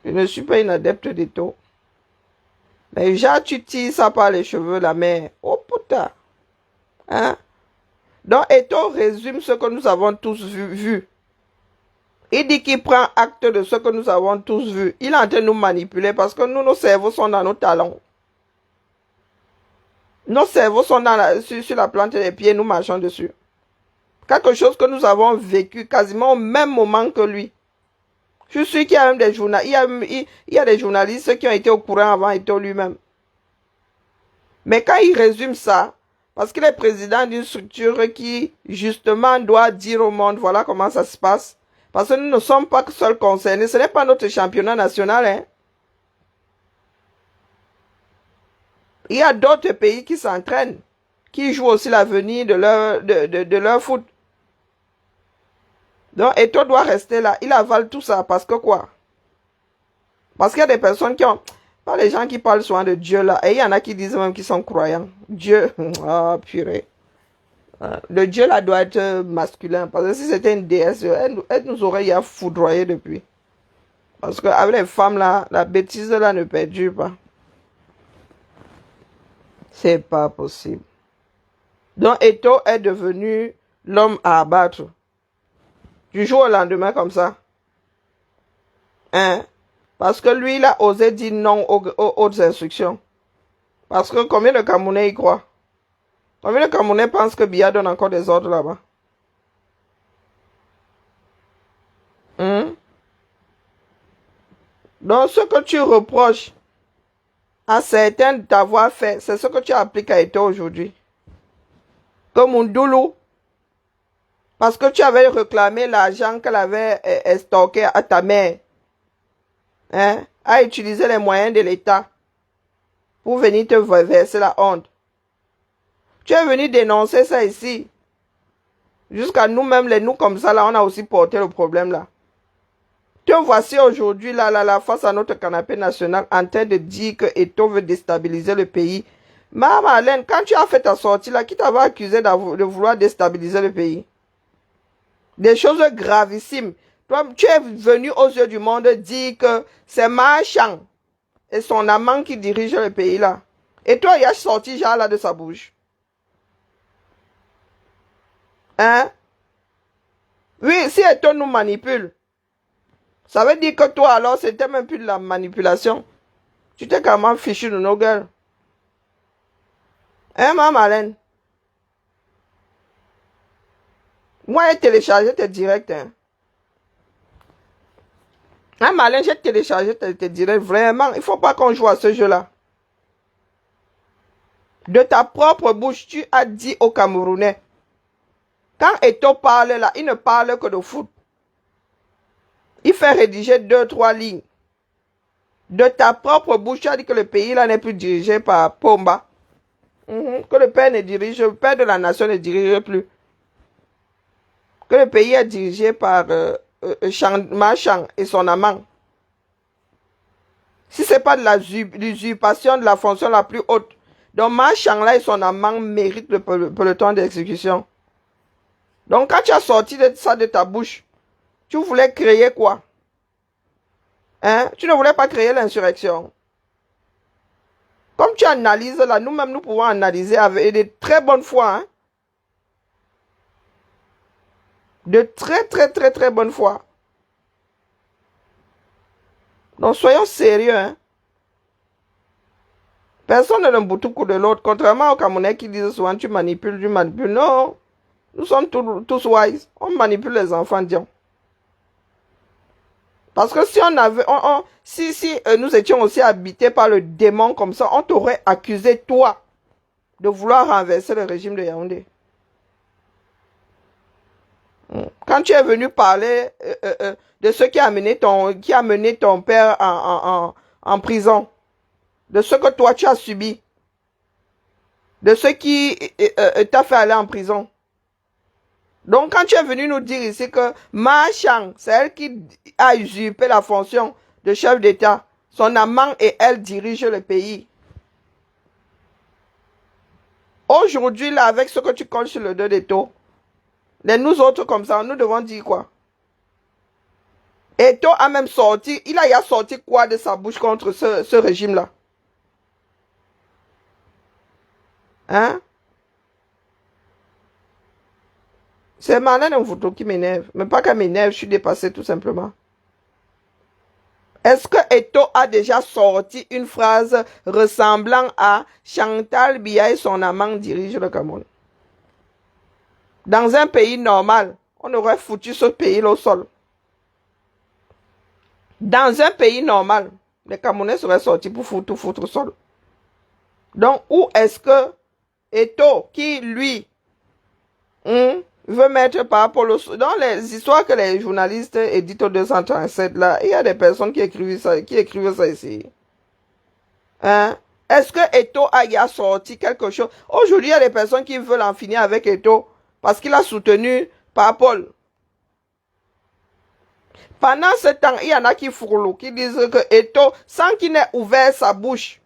Speaker 1: Je ne suis pas une adepte d'Eto. Mais déjà, tu tires ça par les cheveux, la mère. Oh putain. Hein? Donc, Eto résume ce que nous avons tous vu. Il dit qu'il prend acte de ce que nous avons tous vu. Il est en train de nous manipuler parce que nous, nos cerveaux sont dans nos talons. Nos cerveaux sont sur la plante des pieds, nous marchons dessus. Quelque chose que nous avons vécu quasiment au même moment que lui. Je suis sûr qu'il y a même des journalistes, il y a des journalistes qui ont été au courant avant Eto lui-même. Mais quand il résume ça, parce qu'il est président d'une structure qui, justement, doit dire au monde, voilà comment ça se passe. Parce que nous ne sommes pas seuls concernés. Ce n'est pas notre championnat national. Hein. Il y a d'autres pays qui s'entraînent, qui jouent aussi l'avenir de leur foot. Donc, Eto doit rester là. Il avale tout ça. Parce que quoi? Parce qu'il y a des personnes qui ont... Pas les gens qui parlent souvent de Dieu là. Et il y en a qui disent même qu'ils sont croyants. Dieu. Ah, purée. Le Dieu là doit être masculin. Parce que si c'était une déesse, elle nous aurait ya foudroyé depuis. Parce qu'avec les femmes là, la bêtise là ne perdure pas. C'est pas possible. Donc Eto est devenu l'homme à abattre. Du jour au lendemain comme ça. Hein? Parce que lui, il a osé dire non aux instructions. Parce que combien de Camerounais y croient? Combien de Camerounais pensent que Biya donne encore des ordres là-bas? Donc, ce que tu reproches à certains d'avoir fait, c'est ce que tu appliques à Eto aujourd'hui. Comme Mundulu. Parce que tu avais réclamé l'argent qu'elle avait stocké à ta mère. Hein? À utiliser les moyens de l'État pour venir te verser la honte. Tu es venu dénoncer ça ici. Jusqu'à nous-mêmes, nous comme ça, là, on a aussi porté le problème là. Te voici aujourd'hui, là, face à notre canapé national, en train de dire que Eto veut déstabiliser le pays. Maman Alain, quand tu as fait ta sortie là, qui t'avait accusé de vouloir déstabiliser le pays? Des choses gravissimes. Toi, tu es venu aux yeux du monde dire que c'est Machan et son amant qui dirige le pays là. Et toi, il a sorti genre là de sa bouche. Hein? Oui, si Eto nous manipule, ça veut dire que toi alors, c'était même plus de la manipulation. Tu t'es quand même fichu de nos gueules. Hein, maman Alain? Moi, j'ai téléchargé tes directs. Hein. Hein, Malin, j'ai téléchargé tes directs. Vraiment, il ne faut pas qu'on joue à ce jeu-là. De ta propre bouche, tu as dit aux Camerounais. Quand Eto parle là, il ne parle que de foot. Il fait rédiger 2-3 lignes. De ta propre bouche, tu as dit que le pays là n'est plus dirigé par Pomba. Que le père le père de la nation ne dirige plus. Que le pays est dirigé par Machang et son amant. Si ce n'est pas de l'usurpation de la fonction la plus haute, donc Machang là et son amant méritent le peloton d'exécution. Donc quand tu as sorti ça de ta bouche, tu voulais créer quoi? Hein? Tu ne voulais pas créer l'insurrection. Comme tu analyses là, nous-mêmes nous pouvons analyser avec de très bonne foi. Hein? De très bonne foi. Donc soyons sérieux. Hein? Personne ne le boutoukou de l'autre. Contrairement aux Camerounais qui disent souvent tu manipules. Non. Nous sommes tous wise. On manipule les enfants, disons. Parce que si on avait, si nous étions aussi habités par le démon comme ça, on t'aurait accusé, toi, de vouloir renverser le régime de Yaoundé. Quand tu es venu parler de ce qui a mené ton père en prison, de ce que toi tu as subi, de ce qui t'a fait aller en prison. Donc, quand tu es venu nous dire ici que Ma Chang, c'est elle qui a usurpé la fonction de chef d'État, son amant et elle dirigent le pays. Aujourd'hui, là, avec ce que tu colles sur le dos d'Eto, nous autres comme ça, nous devons dire quoi? Eto a même sorti, il a sorti quoi de sa bouche contre ce régime-là? Hein? C'est Marlène Mvuto qui m'énerve. Mais pas qu'elle m'énerve, je suis dépassé tout simplement. Est-ce que Eto a déjà sorti une phrase ressemblant à Chantal Biya et son amant dirigent le Cameroun? Dans un pays normal, on aurait foutu ce pays au sol. Dans un pays normal, les Camerounais seraient sortis pour foutre au sol. Donc, où est-ce que Eto, qui lui, veut mettre par rapport dans les histoires que les journalistes éditent au 237 là, il y a des personnes qui écrivent ça ici. Hein? Est-ce que Eto a sorti quelque chose? Aujourd'hui, il y a des personnes qui veulent en finir avec Eto parce qu'il a soutenu par Paul. Pendant ce temps, il y en a qui fourlent, qui disent que Eto, sans qu'il n'ait ouvert sa bouche,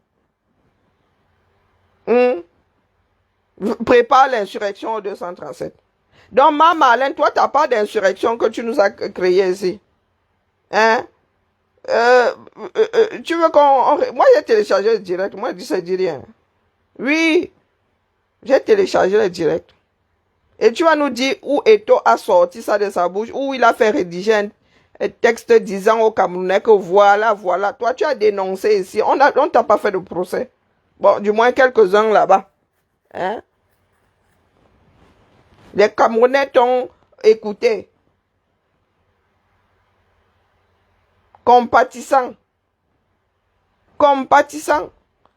Speaker 1: prépare l'insurrection au 237. Donc, Marlène, toi, tu n'as pas d'insurrection que tu nous as créée ici. Hein? Tu veux qu'on... Moi, j'ai téléchargé le direct. Moi, je dis, ça dit rien. Oui, j'ai téléchargé le direct. Et tu vas nous dire où Eto a sorti ça de sa bouche, où il a fait rédiger un texte disant aux Camerounais que voilà. Toi, tu as dénoncé ici. On t'a pas fait de procès. Bon, du moins quelques-uns là-bas. Hein? Les Camerounais t'ont écouté. Compatissant.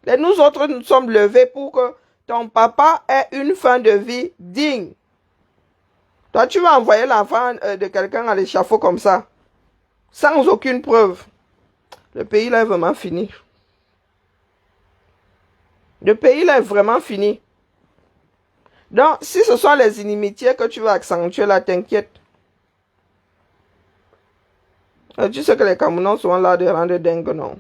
Speaker 1: Et nous autres, nous sommes levés pour que ton papa ait une fin de vie digne. Toi, tu vas envoyer l'enfant de quelqu'un à l'échafaud comme ça, sans aucune preuve. Le pays là est vraiment fini. Le pays là est vraiment fini. Donc, si ce sont les inimitiés que tu vas accentuer là, t'inquiète. Tu sais que les Camerounais sont là de rendre dingue, non?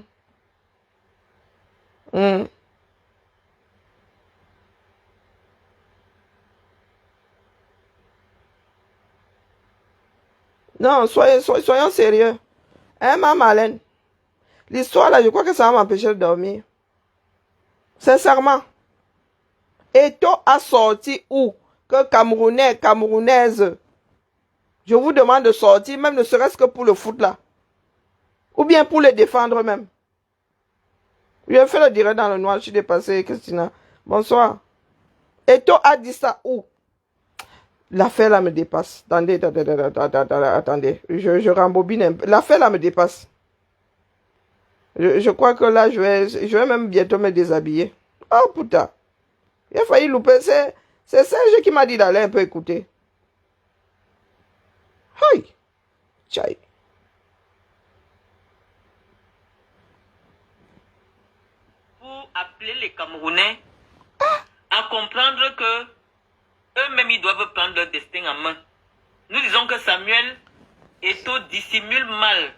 Speaker 1: Non, soyons sérieux. Hein, ma Marlène? L'histoire là, je crois que ça va m'empêcher de dormir. Sincèrement. Eto a sorti où? Que Camerounais, Camerounaises. Je vous demande de sortir, même ne serait-ce que pour le foot là. Ou bien pour les défendre même. Je fais le direct dans le noir, je suis dépassé, Christina. Bonsoir. Eto a dit ça où? L'affaire là me dépasse. Attendez. Je rembobine un peu. L'affaire là me dépasse. Je crois que là, je vais même bientôt me déshabiller. Oh putain. Il a failli louper. C'est Serge qui m'a dit d'aller un peu écouter. Aïe. Tchaï.
Speaker 3: Pour appeler les Camerounais à comprendre que eux-mêmes, ils doivent prendre leur destin en main. Nous disons que Samuel Eto'o dissimule mal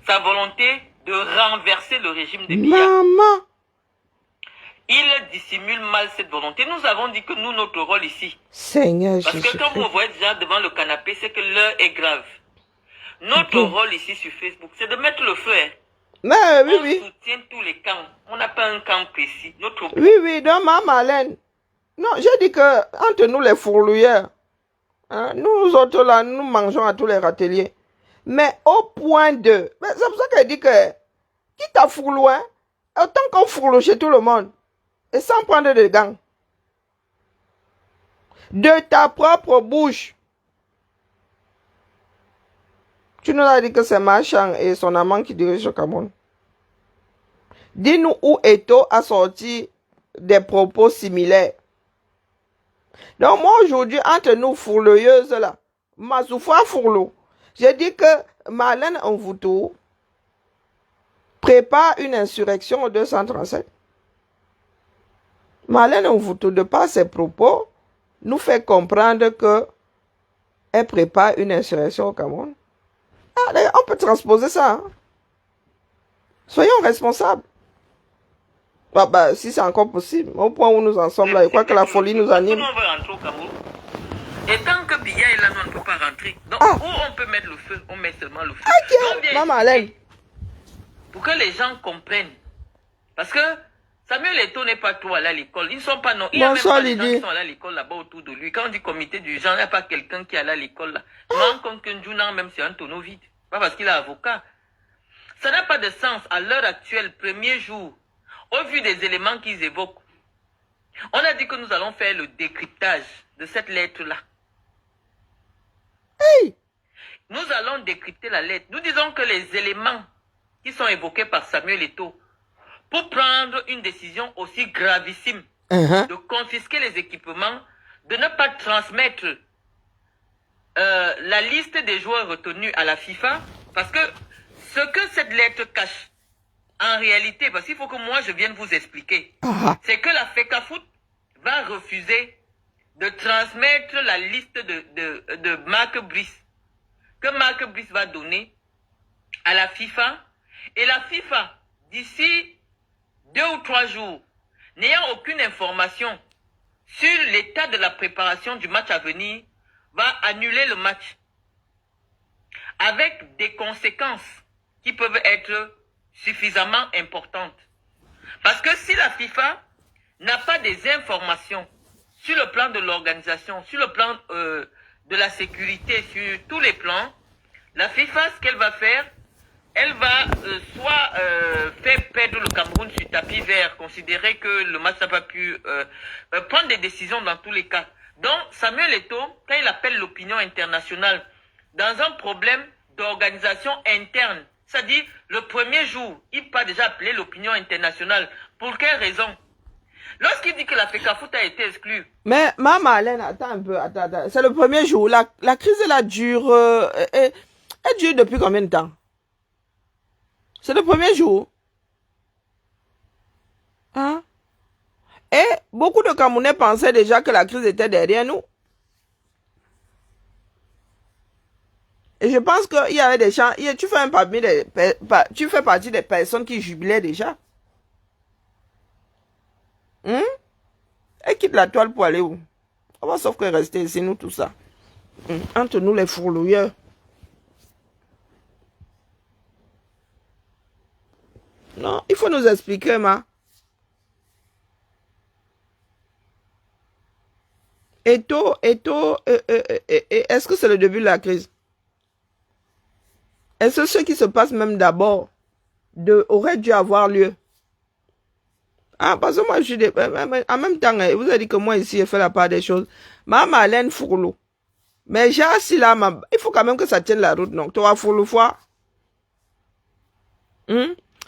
Speaker 3: sa volonté de renverser le régime de Biya.
Speaker 1: Maman.
Speaker 3: Il dissimule mal cette volonté. Nous avons dit que nous, notre rôle ici,
Speaker 1: Seigneur
Speaker 3: parce
Speaker 1: Jésus.
Speaker 3: que quand vous voyez déjà devant le canapé, c'est que l'heure est grave. Notre rôle ici sur Facebook, c'est de mettre le feu. Hein.
Speaker 1: Mais oui,
Speaker 3: On
Speaker 1: oui.
Speaker 3: soutient tous les camps. On n'a pas un camp précis. Notre
Speaker 1: Oui, oui, donc ma Marlène. Non, j'ai dit que entre nous les fourluyères, hein, nous autres là, nous mangeons à tous les râteliers. Mais au point de... C'est pour ça qu'elle dit que, quitte à fourlouer, hein, autant qu'on fourloue chez tout le monde, et sans prendre de gants. De ta propre bouche. Tu nous as dit que c'est Marchand et son amant qui dirigent le Cameroun. Dis-nous où Eto'o a sorti des propos similaires. Donc moi aujourd'hui, entre nous fourloyeuses là, Mazoufa fourlou, j'ai dit que Marlène Mvuto prépare une insurrection au 237. Marlène Mvuto, de par ses propos, nous fait comprendre que elle prépare une insurrection au Cameroun. Ah, on peut transposer ça. Hein? Soyons responsables. Si c'est encore possible, au point où nous en sommes là, je crois que la folie nous anime.
Speaker 3: On va rentrer au Cameroun. Et tant que Biya est là, nous, on ne peut pas rentrer. Donc, où on peut mettre le feu, on met seulement le feu.
Speaker 1: Maman Alain.
Speaker 3: Pour que les gens comprennent. Parce que Samuel Eto'o n'est pas trop allé à l'école. Ils ne sont pas non. Il y a même pas des gens qui sont allés à l'école là-bas autour de lui. Quand on dit comité du genre, il n'y a pas quelqu'un qui est allé à l'école là. Je me rends compte qu'un Junan, même c'est un tonneau vide. Pas parce qu'il est avocat. Ça n'a pas de sens à l'heure actuelle, premier jour, au vu des éléments qu'ils évoquent. On a dit que nous allons faire le décryptage de cette lettre-là.
Speaker 1: Hey.
Speaker 3: Nous allons décrypter la lettre. Nous disons que les éléments qui sont évoqués par Samuel Eto'o pour prendre une décision aussi gravissime de confisquer les équipements, de ne pas transmettre la liste des joueurs retenus à la FIFA, parce que ce que cette lettre cache, en réalité, parce qu'il faut que moi je vienne vous expliquer, c'est que la FECAFOOT va refuser de transmettre la liste de Marc Brice, que Marc Brice va donner à la FIFA, et la FIFA, d'ici 2 ou 3 jours, n'ayant aucune information sur l'état de la préparation du match à venir, va annuler le match avec des conséquences qui peuvent être suffisamment importantes. Parce que si la FIFA n'a pas des informations sur le plan de l'organisation, sur le plan de la sécurité, sur tous les plans, la FIFA, ce qu'elle va faire, elle va soit faire perdre le Cameroun sur tapis vert, considérer que le match n'a pas pu prendre des décisions dans tous les cas. Donc, Samuel Eto'o, quand il appelle l'opinion internationale dans un problème d'organisation interne, c'est-à-dire le premier jour, il peut déjà appeler l'opinion internationale. Pour quelle raison? Lorsqu'il dit que la FECAFOOT a été exclue.
Speaker 1: Mais, maman Alain, attends un peu, attends. C'est le premier jour. La crise, elle dure, elle dure depuis combien de temps? C'est le premier jour. Hein? Et beaucoup de Camerounais pensaient déjà que la crise était derrière nous. Et je pense qu'il y avait des gens, tu fais partie des personnes qui jubilaient déjà. Et quitte la toile pour aller où? On va sauf que rester ici, nous, tout ça. Entre nous, les fourlouilleurs. Non, il faut nous expliquer, ma. Eto'o, est-ce que c'est le début de la crise? Est-ce que ce qui se passe même d'abord aurait dû avoir lieu? Ah, parce que moi, en même temps, vous avez dit que moi ici, j'ai fait la part des choses. Ma Marlène Fourlou. Mais j'ai assis là, il faut quand même que ça tienne la route, non? Tu vas Fourlou fois.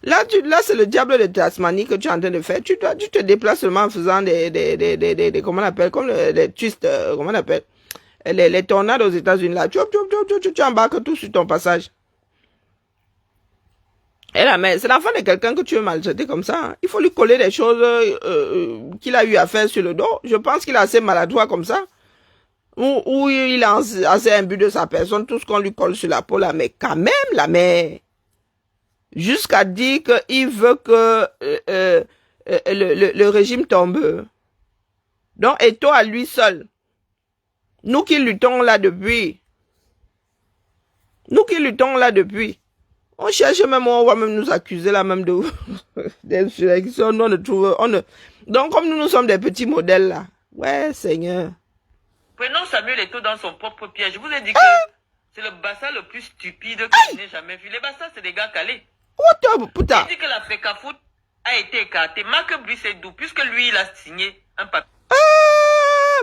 Speaker 1: Là, c'est le diable de Tasmanie que tu es en train de faire. Tu te déplaces seulement en faisant des comment on appelle, comme les twists, comment on appelle, les tornades aux États-Unis là. Tu embarques tout sur ton passage. Et là, mais c'est l'enfant de quelqu'un que tu veux maltraiter comme ça. Hein. Il faut lui coller des choses qu'il a eu à faire sur le dos. Je pense qu'il est assez maladroit comme ça. Ou il a assez imbu de sa personne, tout ce qu'on lui colle sur la peau là. Mais quand même, la mère. Jusqu'à dire qu'il veut que le régime tombe. Donc, et toi à lui seul. Nous qui luttons là depuis. On cherche même, on va même nous accuser là même de d'insurrection. Donc, comme nous sommes des petits modèles là. Ouais, Seigneur.
Speaker 3: Prenons Samuel Eto'o dans son propre piège. Je vous ai dit que c'est le Bassa le plus stupide que je n'ai jamais vu. Les Bassa, c'est des gars calés.
Speaker 1: Putain.
Speaker 3: Il dit que la FECAFOOT a été écartée. Marc Brissendou, puisque lui, il a signé un papier.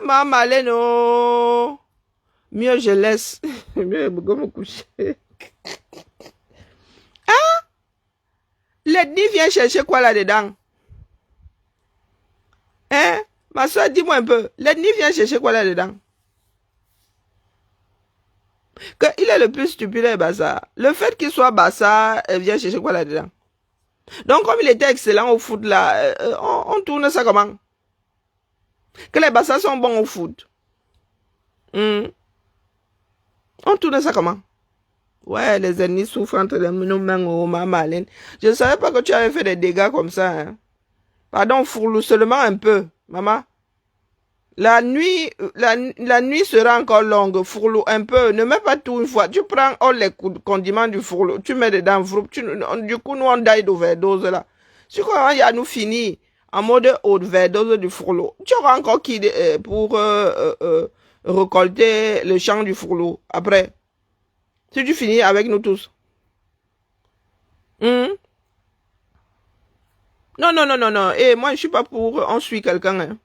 Speaker 1: Ma Marlène, oh. Mieux je laisse. Mieux me coucher. L'ethnie vient chercher quoi là-dedans? Hein? Ma soeur, dis-moi un peu. L'ethnie vient chercher quoi là-dedans? Il est le plus stupide et Bassa. Le fait qu'il soit Bassa, elle vient chercher quoi là-dedans? Donc, comme il était excellent au foot là, on tourne ça comment? Que les Bassa sont bons au foot. On tourne ça comment? Ouais, les ennemis souffrent entre nos mains au Marlène. Je ne savais pas que tu avais fait des dégâts comme ça. Hein. Pardon, Fourlou, seulement un peu, maman. La nuit sera encore longue, Fourlou, un peu. Ne mets pas tout une fois. Tu prends les condiments du Fourlou, tu mets dedans, du coup, nous, on daille d'overdose là. Si quand il y a nous fini en mode overdose du Fourlou, tu auras encore qui pour récolter le champ du Fourlou après. Si tu finis avec nous tous. Non. Et moi, je suis pas pour on suit quelqu'un. Hein.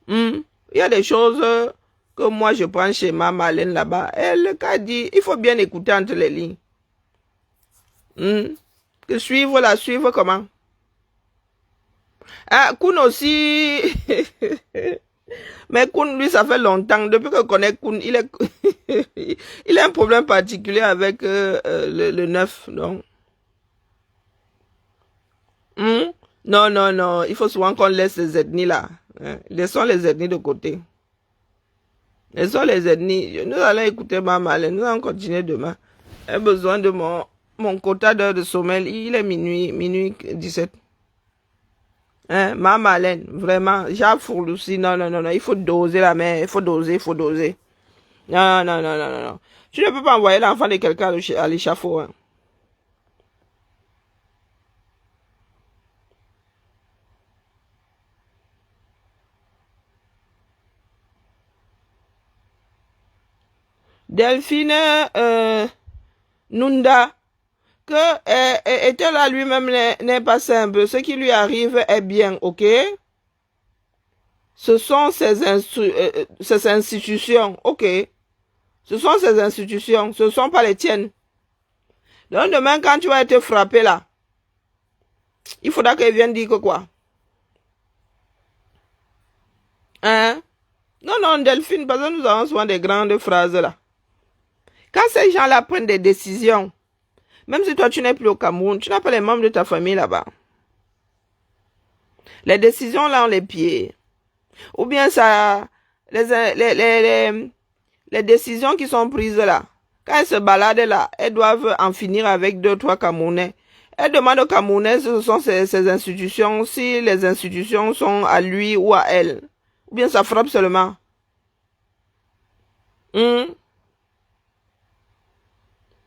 Speaker 1: Il y a des choses que moi, je prends chez ma Marlène là-bas. Elle a dit, il faut bien écouter entre les lignes. Que suivre comment? Ah, Koun aussi. Mais Koun, lui, ça fait longtemps. Depuis que je connais Koun, il a un problème particulier avec le 9. Donc. Non. Il faut souvent qu'on laisse les ethnies là. Hein. Laissons les ethnies de côté. Laissons les ethnies. Nous allons écouter ma Marlène. Nous allons continuer demain. J'ai besoin de mon quota d'heures de sommeil. Il est minuit 17. Hein, ma Marlène, vraiment, j'ai Fourlou aussi. Non, il faut doser la mère, il faut doser. Non. Tu ne peux pas envoyer l'enfant de quelqu'un à l'échafaud. Hein. Delphine Nunda, que Eto'o lui-même n'est pas simple. Ce qui lui arrive est bien, ok? Ce sont ces institutions, ok? Ce sont ces institutions, ce ne sont pas les tiennes. Donc demain, quand tu vas être frappé là, il faudra qu'elle vienne dire que quoi? Hein? Non, Delphine, parce que nous avons souvent des grandes phrases là. Quand ces gens-là prennent des décisions, même si toi tu n'es plus au Cameroun, tu n'as pas les membres de ta famille là-bas. Les décisions là ont les pieds. Ou bien ça, les décisions qui sont prises là, quand elles se baladent là, elles doivent en finir avec 2-3 Camerounais. Elles demandent aux Camerounais si ce sont ces institutions, si les institutions sont à lui ou à elle. Ou bien ça frappe seulement.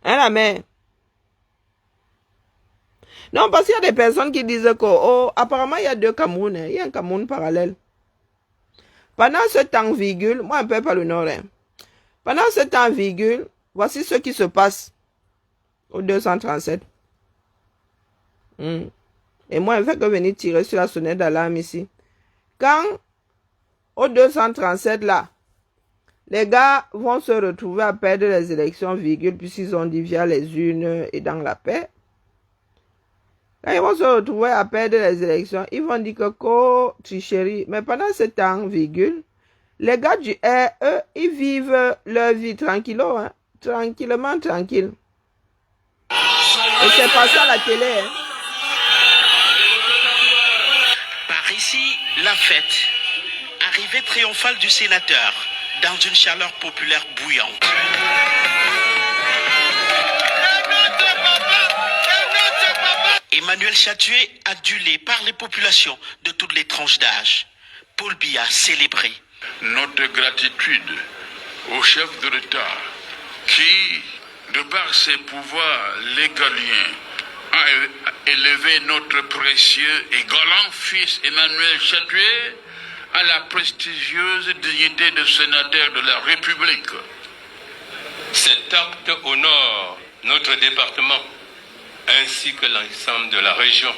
Speaker 1: La mère. Non, parce qu'il y a des personnes qui disent que, apparemment, il y a 2 Cameroun. Il y a un Cameroun parallèle. Pendant ce temps, virgule, moi, un peu par le nord. Hein. Pendant ce temps, virgule, voici ce qui se passe au 237. Et moi, je fais que venir tirer sur la sonnette d'alarme ici. Quand au 237 là, les gars vont se retrouver à perdre les élections, virgule, puisqu'ils ont dit via les urnes et dans la paix. Quand ils vont se retrouver à perdre les élections, ils vont dire que tricherie. Mais pendant ce temps, virgule, les gars du R, eux, ils vivent leur vie tranquillement, hein, tranquille. Et c'est pas ça la télé. Hein.
Speaker 4: Par ici, la fête. Arrivée triomphale du sénateur dans une chaleur populaire bouillante. Emmanuel Chatué, adulé par les populations de toutes les tranches d'âge. Paul Biya célébré.
Speaker 5: Notre gratitude au chef de l'État qui, de par ses pouvoirs légaliens, a élevé notre précieux et galant fils Emmanuel Chatué à la prestigieuse dignité de sénateur de la République.
Speaker 6: Cet acte honore notre département ainsi que l'ensemble de la région.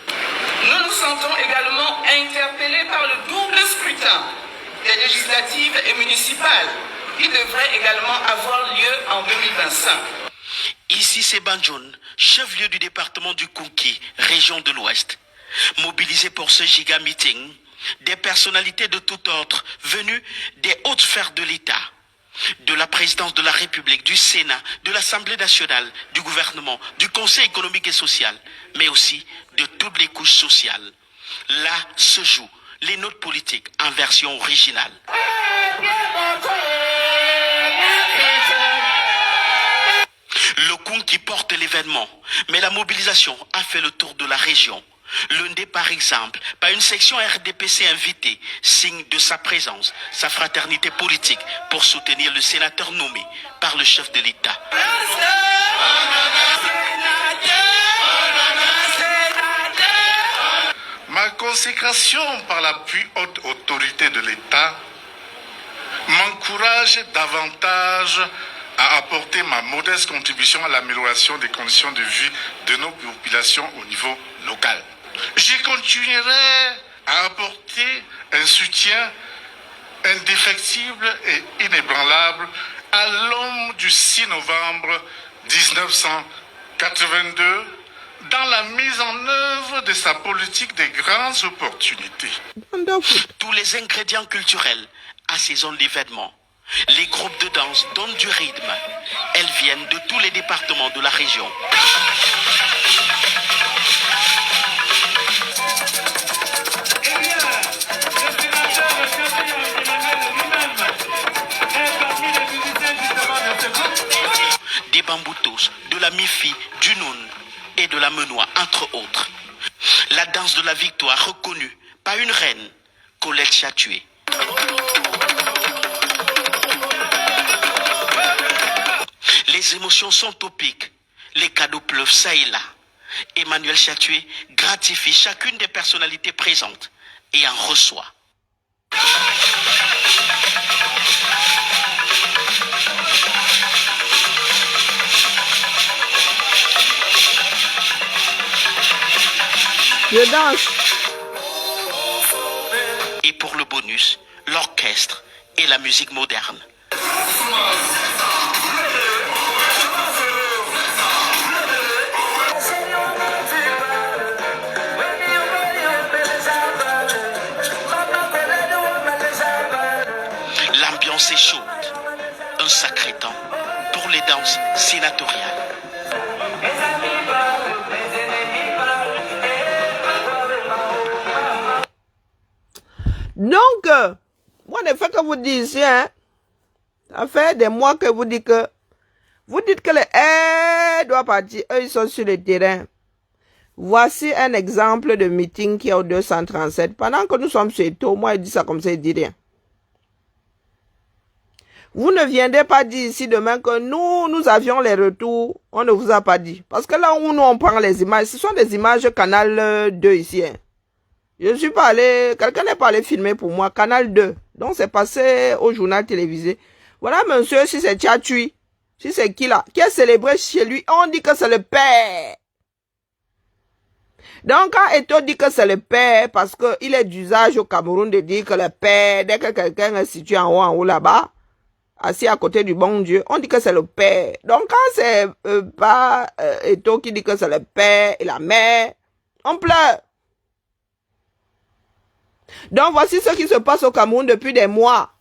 Speaker 7: Nous nous sentons également interpellés par le double scrutin des législatives et municipales qui devrait également avoir lieu en 2025.
Speaker 4: Ici c'est Banjoun, chef-lieu du département du Konki, région de l'Ouest. Mobilisé pour ce giga meeting, des personnalités de tout ordre venues des hautes sphères de l'État, de la présidence de la République, du Sénat, de l'Assemblée nationale, du gouvernement, du Conseil économique et social, mais aussi de toutes les couches sociales. Là se jouent les notes politiques en version originale. Le Koun qui porte l'événement, mais la mobilisation a fait le tour de la région. L'Undé, par exemple, par une section RDPC invitée, signe de sa présence, sa fraternité politique pour soutenir le sénateur nommé par le chef de l'État.
Speaker 5: Ma consécration par la plus haute autorité de l'État m'encourage davantage à apporter ma modeste contribution à l'amélioration des conditions de vie de nos populations au niveau local. Je continuerai à apporter un soutien indéfectible et inébranlable à l'homme du 6 novembre 1982 dans la mise en œuvre de sa politique des grandes opportunités.
Speaker 4: Tous les ingrédients culturels assaisonnent l'événement. Les groupes de danse donnent du rythme. Elles viennent de tous les départements de la région. Des bamboutos, de la mifi, du noun et de la menois, entre autres. La danse de la victoire reconnue par une reine, Colette Chatué. Les émotions sont au pic, les cadeaux pleuvent ça et là. Emmanuel Chatué gratifie chacune des personnalités présentes et en reçoit.
Speaker 1: Je danse.
Speaker 4: Et pour le bonus, l'orchestre et la musique moderne. L'ambiance est chaude. Un sacré temps pour les danses sénatoriales.
Speaker 1: Donc, moi, ne fais que vous dire ici, hein. Ça fait des mois que vous dites que les aides doivent partir. Eux, ils sont sur le terrain. Voici un exemple de meeting qui est au 237. Pendant que nous sommes sur Eto, moi, il dit ça comme ça, il dit rien. Vous ne viendrez pas dire ici demain que nous avions les retours. On ne vous a pas dit. Parce que là où nous, on prend les images, ce sont des images Canal 2 ici, hein. Je ne suis pas allé, quelqu'un n'est pas allé filmer pour moi, Canal 2. Donc c'est passé au journal télévisé. Voilà, monsieur, si c'est Tchatui, si c'est qui là, qui est célébré chez lui, on dit que c'est le père. Donc, quand Eto'o dit que c'est le père, parce qu'il est d'usage au Cameroun de dire que le père, dès que quelqu'un est situé en haut là-bas, assis à côté du bon Dieu, on dit que c'est le père. Donc, quand c'est pas Eto'o qui dit que c'est le père et la mère, on pleure. Donc, voici ce qui se passe au Cameroun depuis des mois.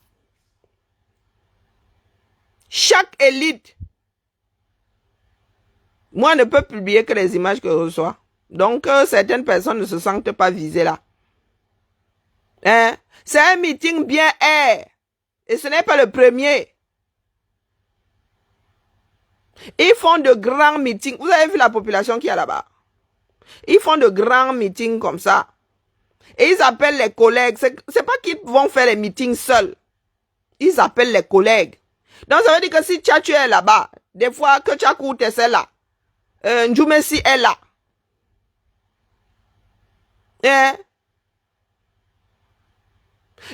Speaker 1: Chaque élite, moi, ne peux publier que les images que je reçois. Donc, certaines personnes ne se sentent pas visées là. Hein? C'est un meeting bien air. Et ce n'est pas le premier. Ils font de grands meetings. Vous avez vu la population qui est là-bas? Ils font de grands meetings comme ça. Et ils appellent les collègues. C'est pas qu'ils vont faire les meetings seuls. Ils appellent les collègues. Donc, ça veut dire que si tu es là-bas, des fois que Tchakou est là, Ndjoumessi est là. Hein?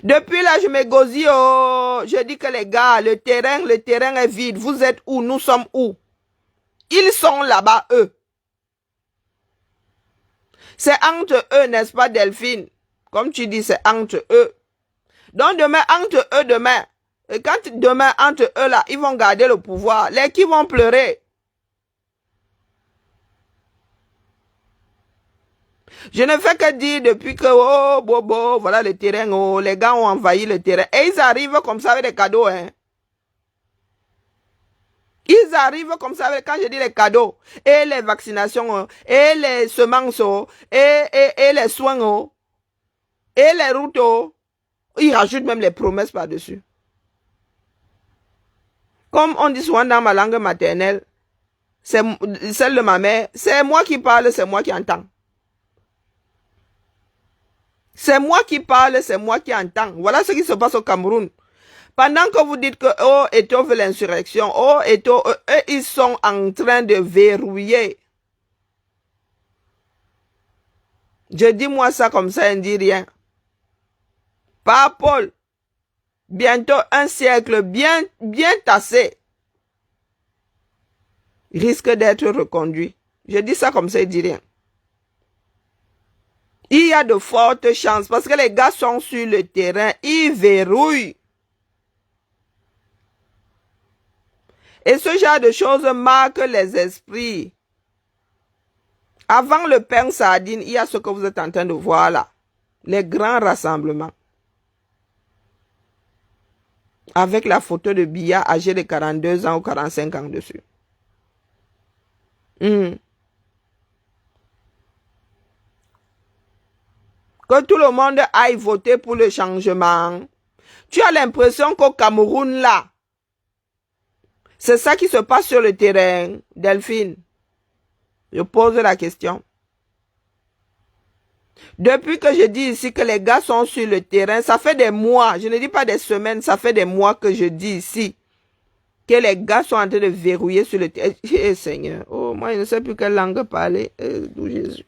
Speaker 1: Depuis là, je me gosille, oh, je dis que les gars, le terrain est vide. Vous êtes où? Nous sommes où? Ils sont là-bas, eux. C'est entre eux, n'est-ce pas, Delphine? Comme tu dis, c'est entre eux. Donc demain, entre eux, demain, quand demain, entre eux là, ils vont garder le pouvoir. Les qui vont pleurer. Je ne fais que dire depuis que, oh, bobo, voilà le terrain, oh, les gars ont envahi le terrain. Et ils arrivent comme ça avec des cadeaux, hein. Ils arrivent comme ça avec, quand je dis les cadeaux, et les vaccinations, et les semences, et les soins, et les routes, ils rajoutent même les promesses par-dessus. Comme on dit souvent dans ma langue maternelle, c'est celle de ma mère, c'est moi qui parle, c'est moi qui entends. C'est moi qui parle, c'est moi qui entends. Voilà ce qui se passe au Cameroun. Pendant que vous dites que oh, Eto'o veut l'insurrection, oh, Eto'o, eux, ils sont en train de verrouiller. Je dis moi ça comme ça, je ne dis rien. Pas Paul. Bientôt un siècle bien tassé risque d'être reconduit. Je dis ça comme ça, je ne dis rien. Il y a de fortes chances parce que les gars sont sur le terrain, ils verrouillent. Et ce genre de choses marque les esprits. Avant le pain sardine, il y a ce que vous êtes en train de voir là. Les grands rassemblements. Avec la photo de Biya âgé de 42 ans ou 45 ans dessus. Que tout le monde aille voter pour le changement. Tu as l'impression qu'au Cameroun là, c'est ça qui se passe sur le terrain, Delphine. Je pose la question. Depuis que je dis ici que les gars sont sur le terrain, ça fait des mois, je ne dis pas des semaines, ça fait des mois que je dis ici que les gars sont en train de verrouiller sur le terrain. Eh, Seigneur, oh, moi je ne sais plus quelle langue parler. D'où Jésus.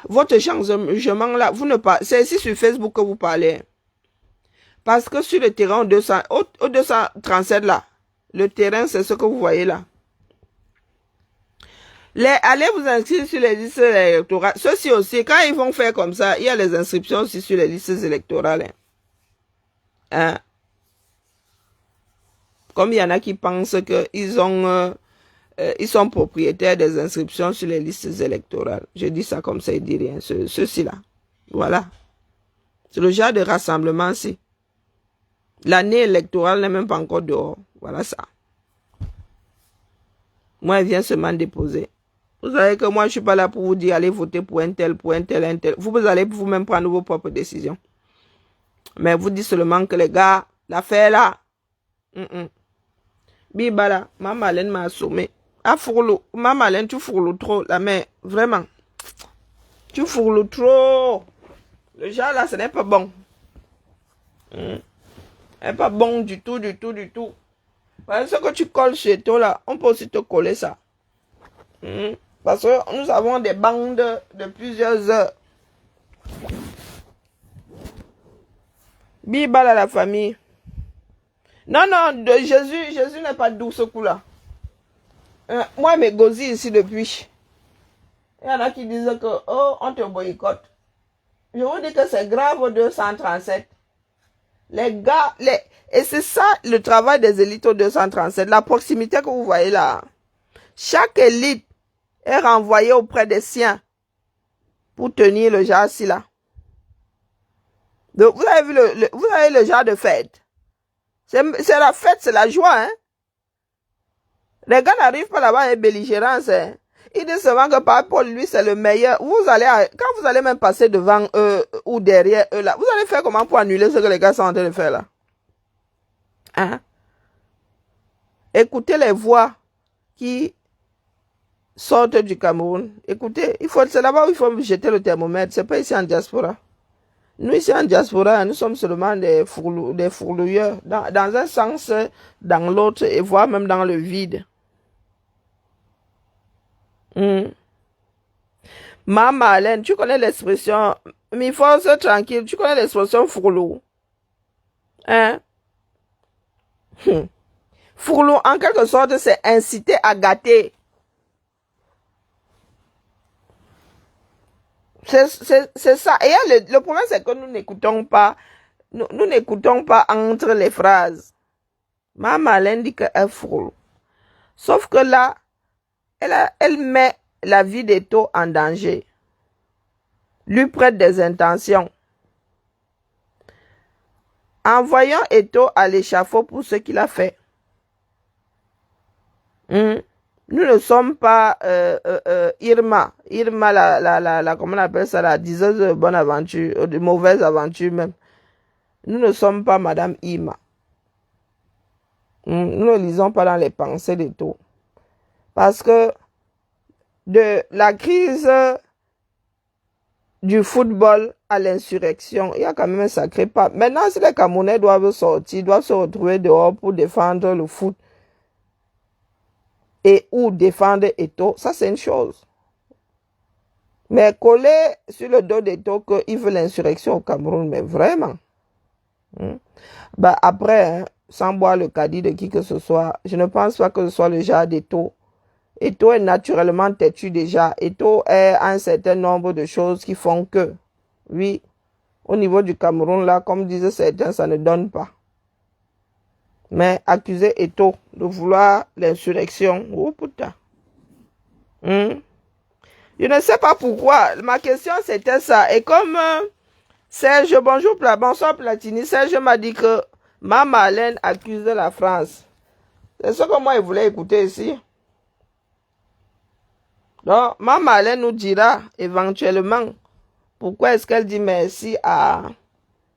Speaker 1: Votre changement là, vous ne parlez, c'est ici sur Facebook que vous parlez. Parce que sur le terrain au 237 là, le terrain c'est ce que vous voyez là. Allez vous inscrire sur les listes électorales. Ceux-ci aussi, quand ils vont faire comme ça, il y a les inscriptions aussi sur les listes électorales. Hein? Comme il y en a qui pensent qu'ils ils sont propriétaires des inscriptions sur les listes électorales. Je dis ça comme ça, ils disent rien. Ceux-ci là. Voilà. C'est le genre de rassemblement-ci. L'année électorale n'est même pas encore dehors. Voilà ça. Moi, elle vient seulement déposer. Vous savez que moi, je ne suis pas là pour vous dire allez voter pour un tel, un tel. Vous allez vous-même prendre vos propres décisions. Mais vous dites seulement que les gars, l'affaire là, Bibala, ma malène m'a assommé. Ah, fourlou, ma malène, tu fourlou trop, la mais vraiment. Tu fourlou trop. Le genre là, ce n'est pas bon. Ce n'est pas bon du tout. Parce que tu colles chez toi là, on peut aussi te coller ça. Parce que nous avons des bandes de plusieurs heures. Bibala la famille. Non, Jésus n'est pas doux ce coup-là. Moi, mes gosiers ici depuis. Il y en a qui disent que, oh, on te boycotte. Je vous dis que c'est grave au 237. Les gars, et c'est ça le travail des élites au 237, la proximité que vous voyez là. Chaque élite est renvoyée auprès des siens pour tenir le genre ci là. Donc, vous avez vu vous avez le genre de fête. C'est la fête, c'est la joie, hein. Les gars n'arrivent pas là-bas avec belligérance, hein. Ils disent seulement que par rapport à lui, c'est le meilleur. Quand vous allez même passer devant eux ou derrière eux là, vous allez faire comment pour annuler ce que les gars sont en train de faire là? Hein? Écoutez les voix qui sortent du Cameroun. Écoutez, c'est là-bas où il faut jeter le thermomètre. C'est pas ici en diaspora. Nous, ici en diaspora, nous sommes seulement des fourlouilleurs. Dans un sens, dans l'autre, et voire même dans le vide. Maman Alain, tu connais l'expression, mi force tranquille, tu connais l'expression fourlou. Hein? Fourlou, en quelque sorte, c'est inciter à gâter. C'est ça. Et le problème, c'est que nous n'écoutons pas, nous n'écoutons pas entre les phrases. Maman Alain dit qu'elle est fourlou. Sauf que là, elle met la vie d'Eto en danger. Lui prête des intentions. Envoyons Eto à l'échafaud pour ce qu'il a fait. Nous ne sommes pas Irma. Irma, comment on appelle ça, la diseuse de bonne aventure, de mauvaise aventure même. Nous ne sommes pas Madame Irma. Nous ne lisons pas dans les pensées d'Eto. Parce que de la crise du football à l'insurrection, il y a quand même un sacré pas. Maintenant, si les Camerounais doivent sortir, doivent se retrouver dehors pour défendre le foot et ou défendre Eto, ça c'est une chose. Mais coller sur le dos d'Eto qu'il veut l'insurrection au Cameroun, mais vraiment. Après, hein, sans boire le caddie de qui que ce soit, je ne pense pas que ce soit le genre d'Eto. Eto est naturellement têtu déjà. Eto est un certain nombre de choses qui font que, oui, au niveau du Cameroun, là, comme disaient certains, ça ne donne pas. Mais accuser Eto de vouloir l'insurrection, oh putain. Je ne sais pas pourquoi. Ma question, c'était ça. Et comme Serge, bonsoir Platini, Serge m'a dit que Maman Alain accuse la France. C'est ce que moi, il voulait écouter ici. Donc, Maman Alain nous dira éventuellement pourquoi est-ce qu'elle dit merci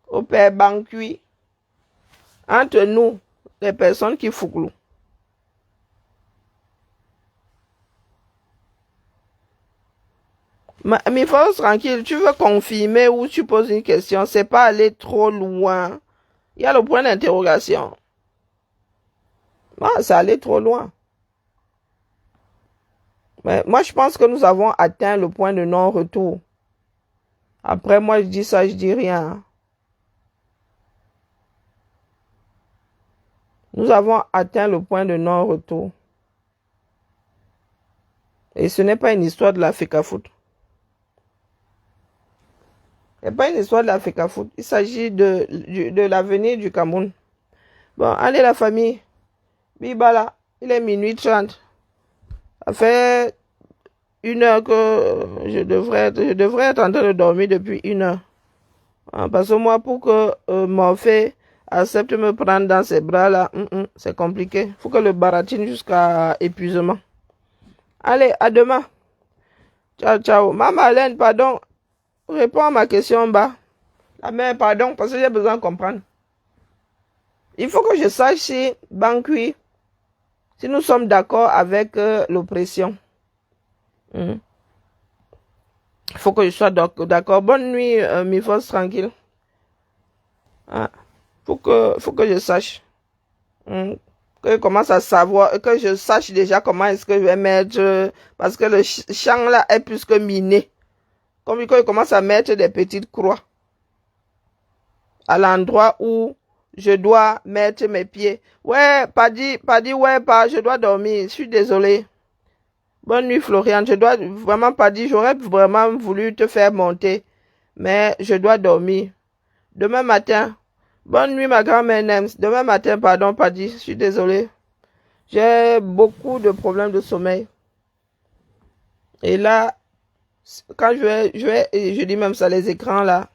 Speaker 1: au père Bankui. Entre nous, les personnes qui fouclent. Mais faut tranquille, tu veux confirmer ou tu poses une question, c'est pas aller trop loin. Il y a le point d'interrogation. C'est aller trop loin. Mais moi, je pense que nous avons atteint le point de non-retour. Après, moi, je dis ça, je dis rien. Nous avons atteint le point de non-retour. Et ce n'est pas une histoire de la FECAFOOT. Ce n'est pas une histoire de la FECAFOOT. Il s'agit de l'avenir du Cameroun. Bon, allez la famille. Bibala, il est minuit 30. Ça fait 1 heure que je devrais être en train de dormir depuis 1 heure. Parce que moi, pour que Morphée accepte de me prendre dans ses bras là, c'est compliqué. Il faut que le baratine jusqu'à épuisement. Allez, à demain. Ciao, ciao. Maman Alain, pardon. Réponds à ma question en bas. La mère, pardon, parce que j'ai besoin de comprendre. Il faut que je sache si Bankui, si nous sommes d'accord avec l'oppression. Il faut que je sois d'accord. Bonne nuit, mes forces tranquilles. Faut que je sache. Que je commence à savoir, que je sache déjà comment est-ce que je vais mettre, parce que le champ là est plus que miné. Comme quand je commence à mettre des petites croix à l'endroit où je dois mettre mes pieds. Ouais, pas dit, ouais, je dois dormir. Je suis désolé. Bonne nuit, Floriane. Je dois vraiment pas dire, j'aurais vraiment voulu te faire monter, mais je dois dormir. Demain matin, bonne nuit, ma grand-mère Nems. Demain matin, pardon, pas dit, je suis désolée. J'ai beaucoup de problèmes de sommeil. Et là, quand je dis même ça, les écrans là,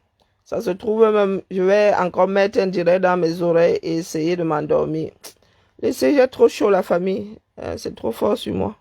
Speaker 1: ça se trouve même, je vais encore mettre un direct dans mes oreilles et essayer de m'endormir. Laissez, j'ai trop chaud la famille. C'est trop fort sur moi.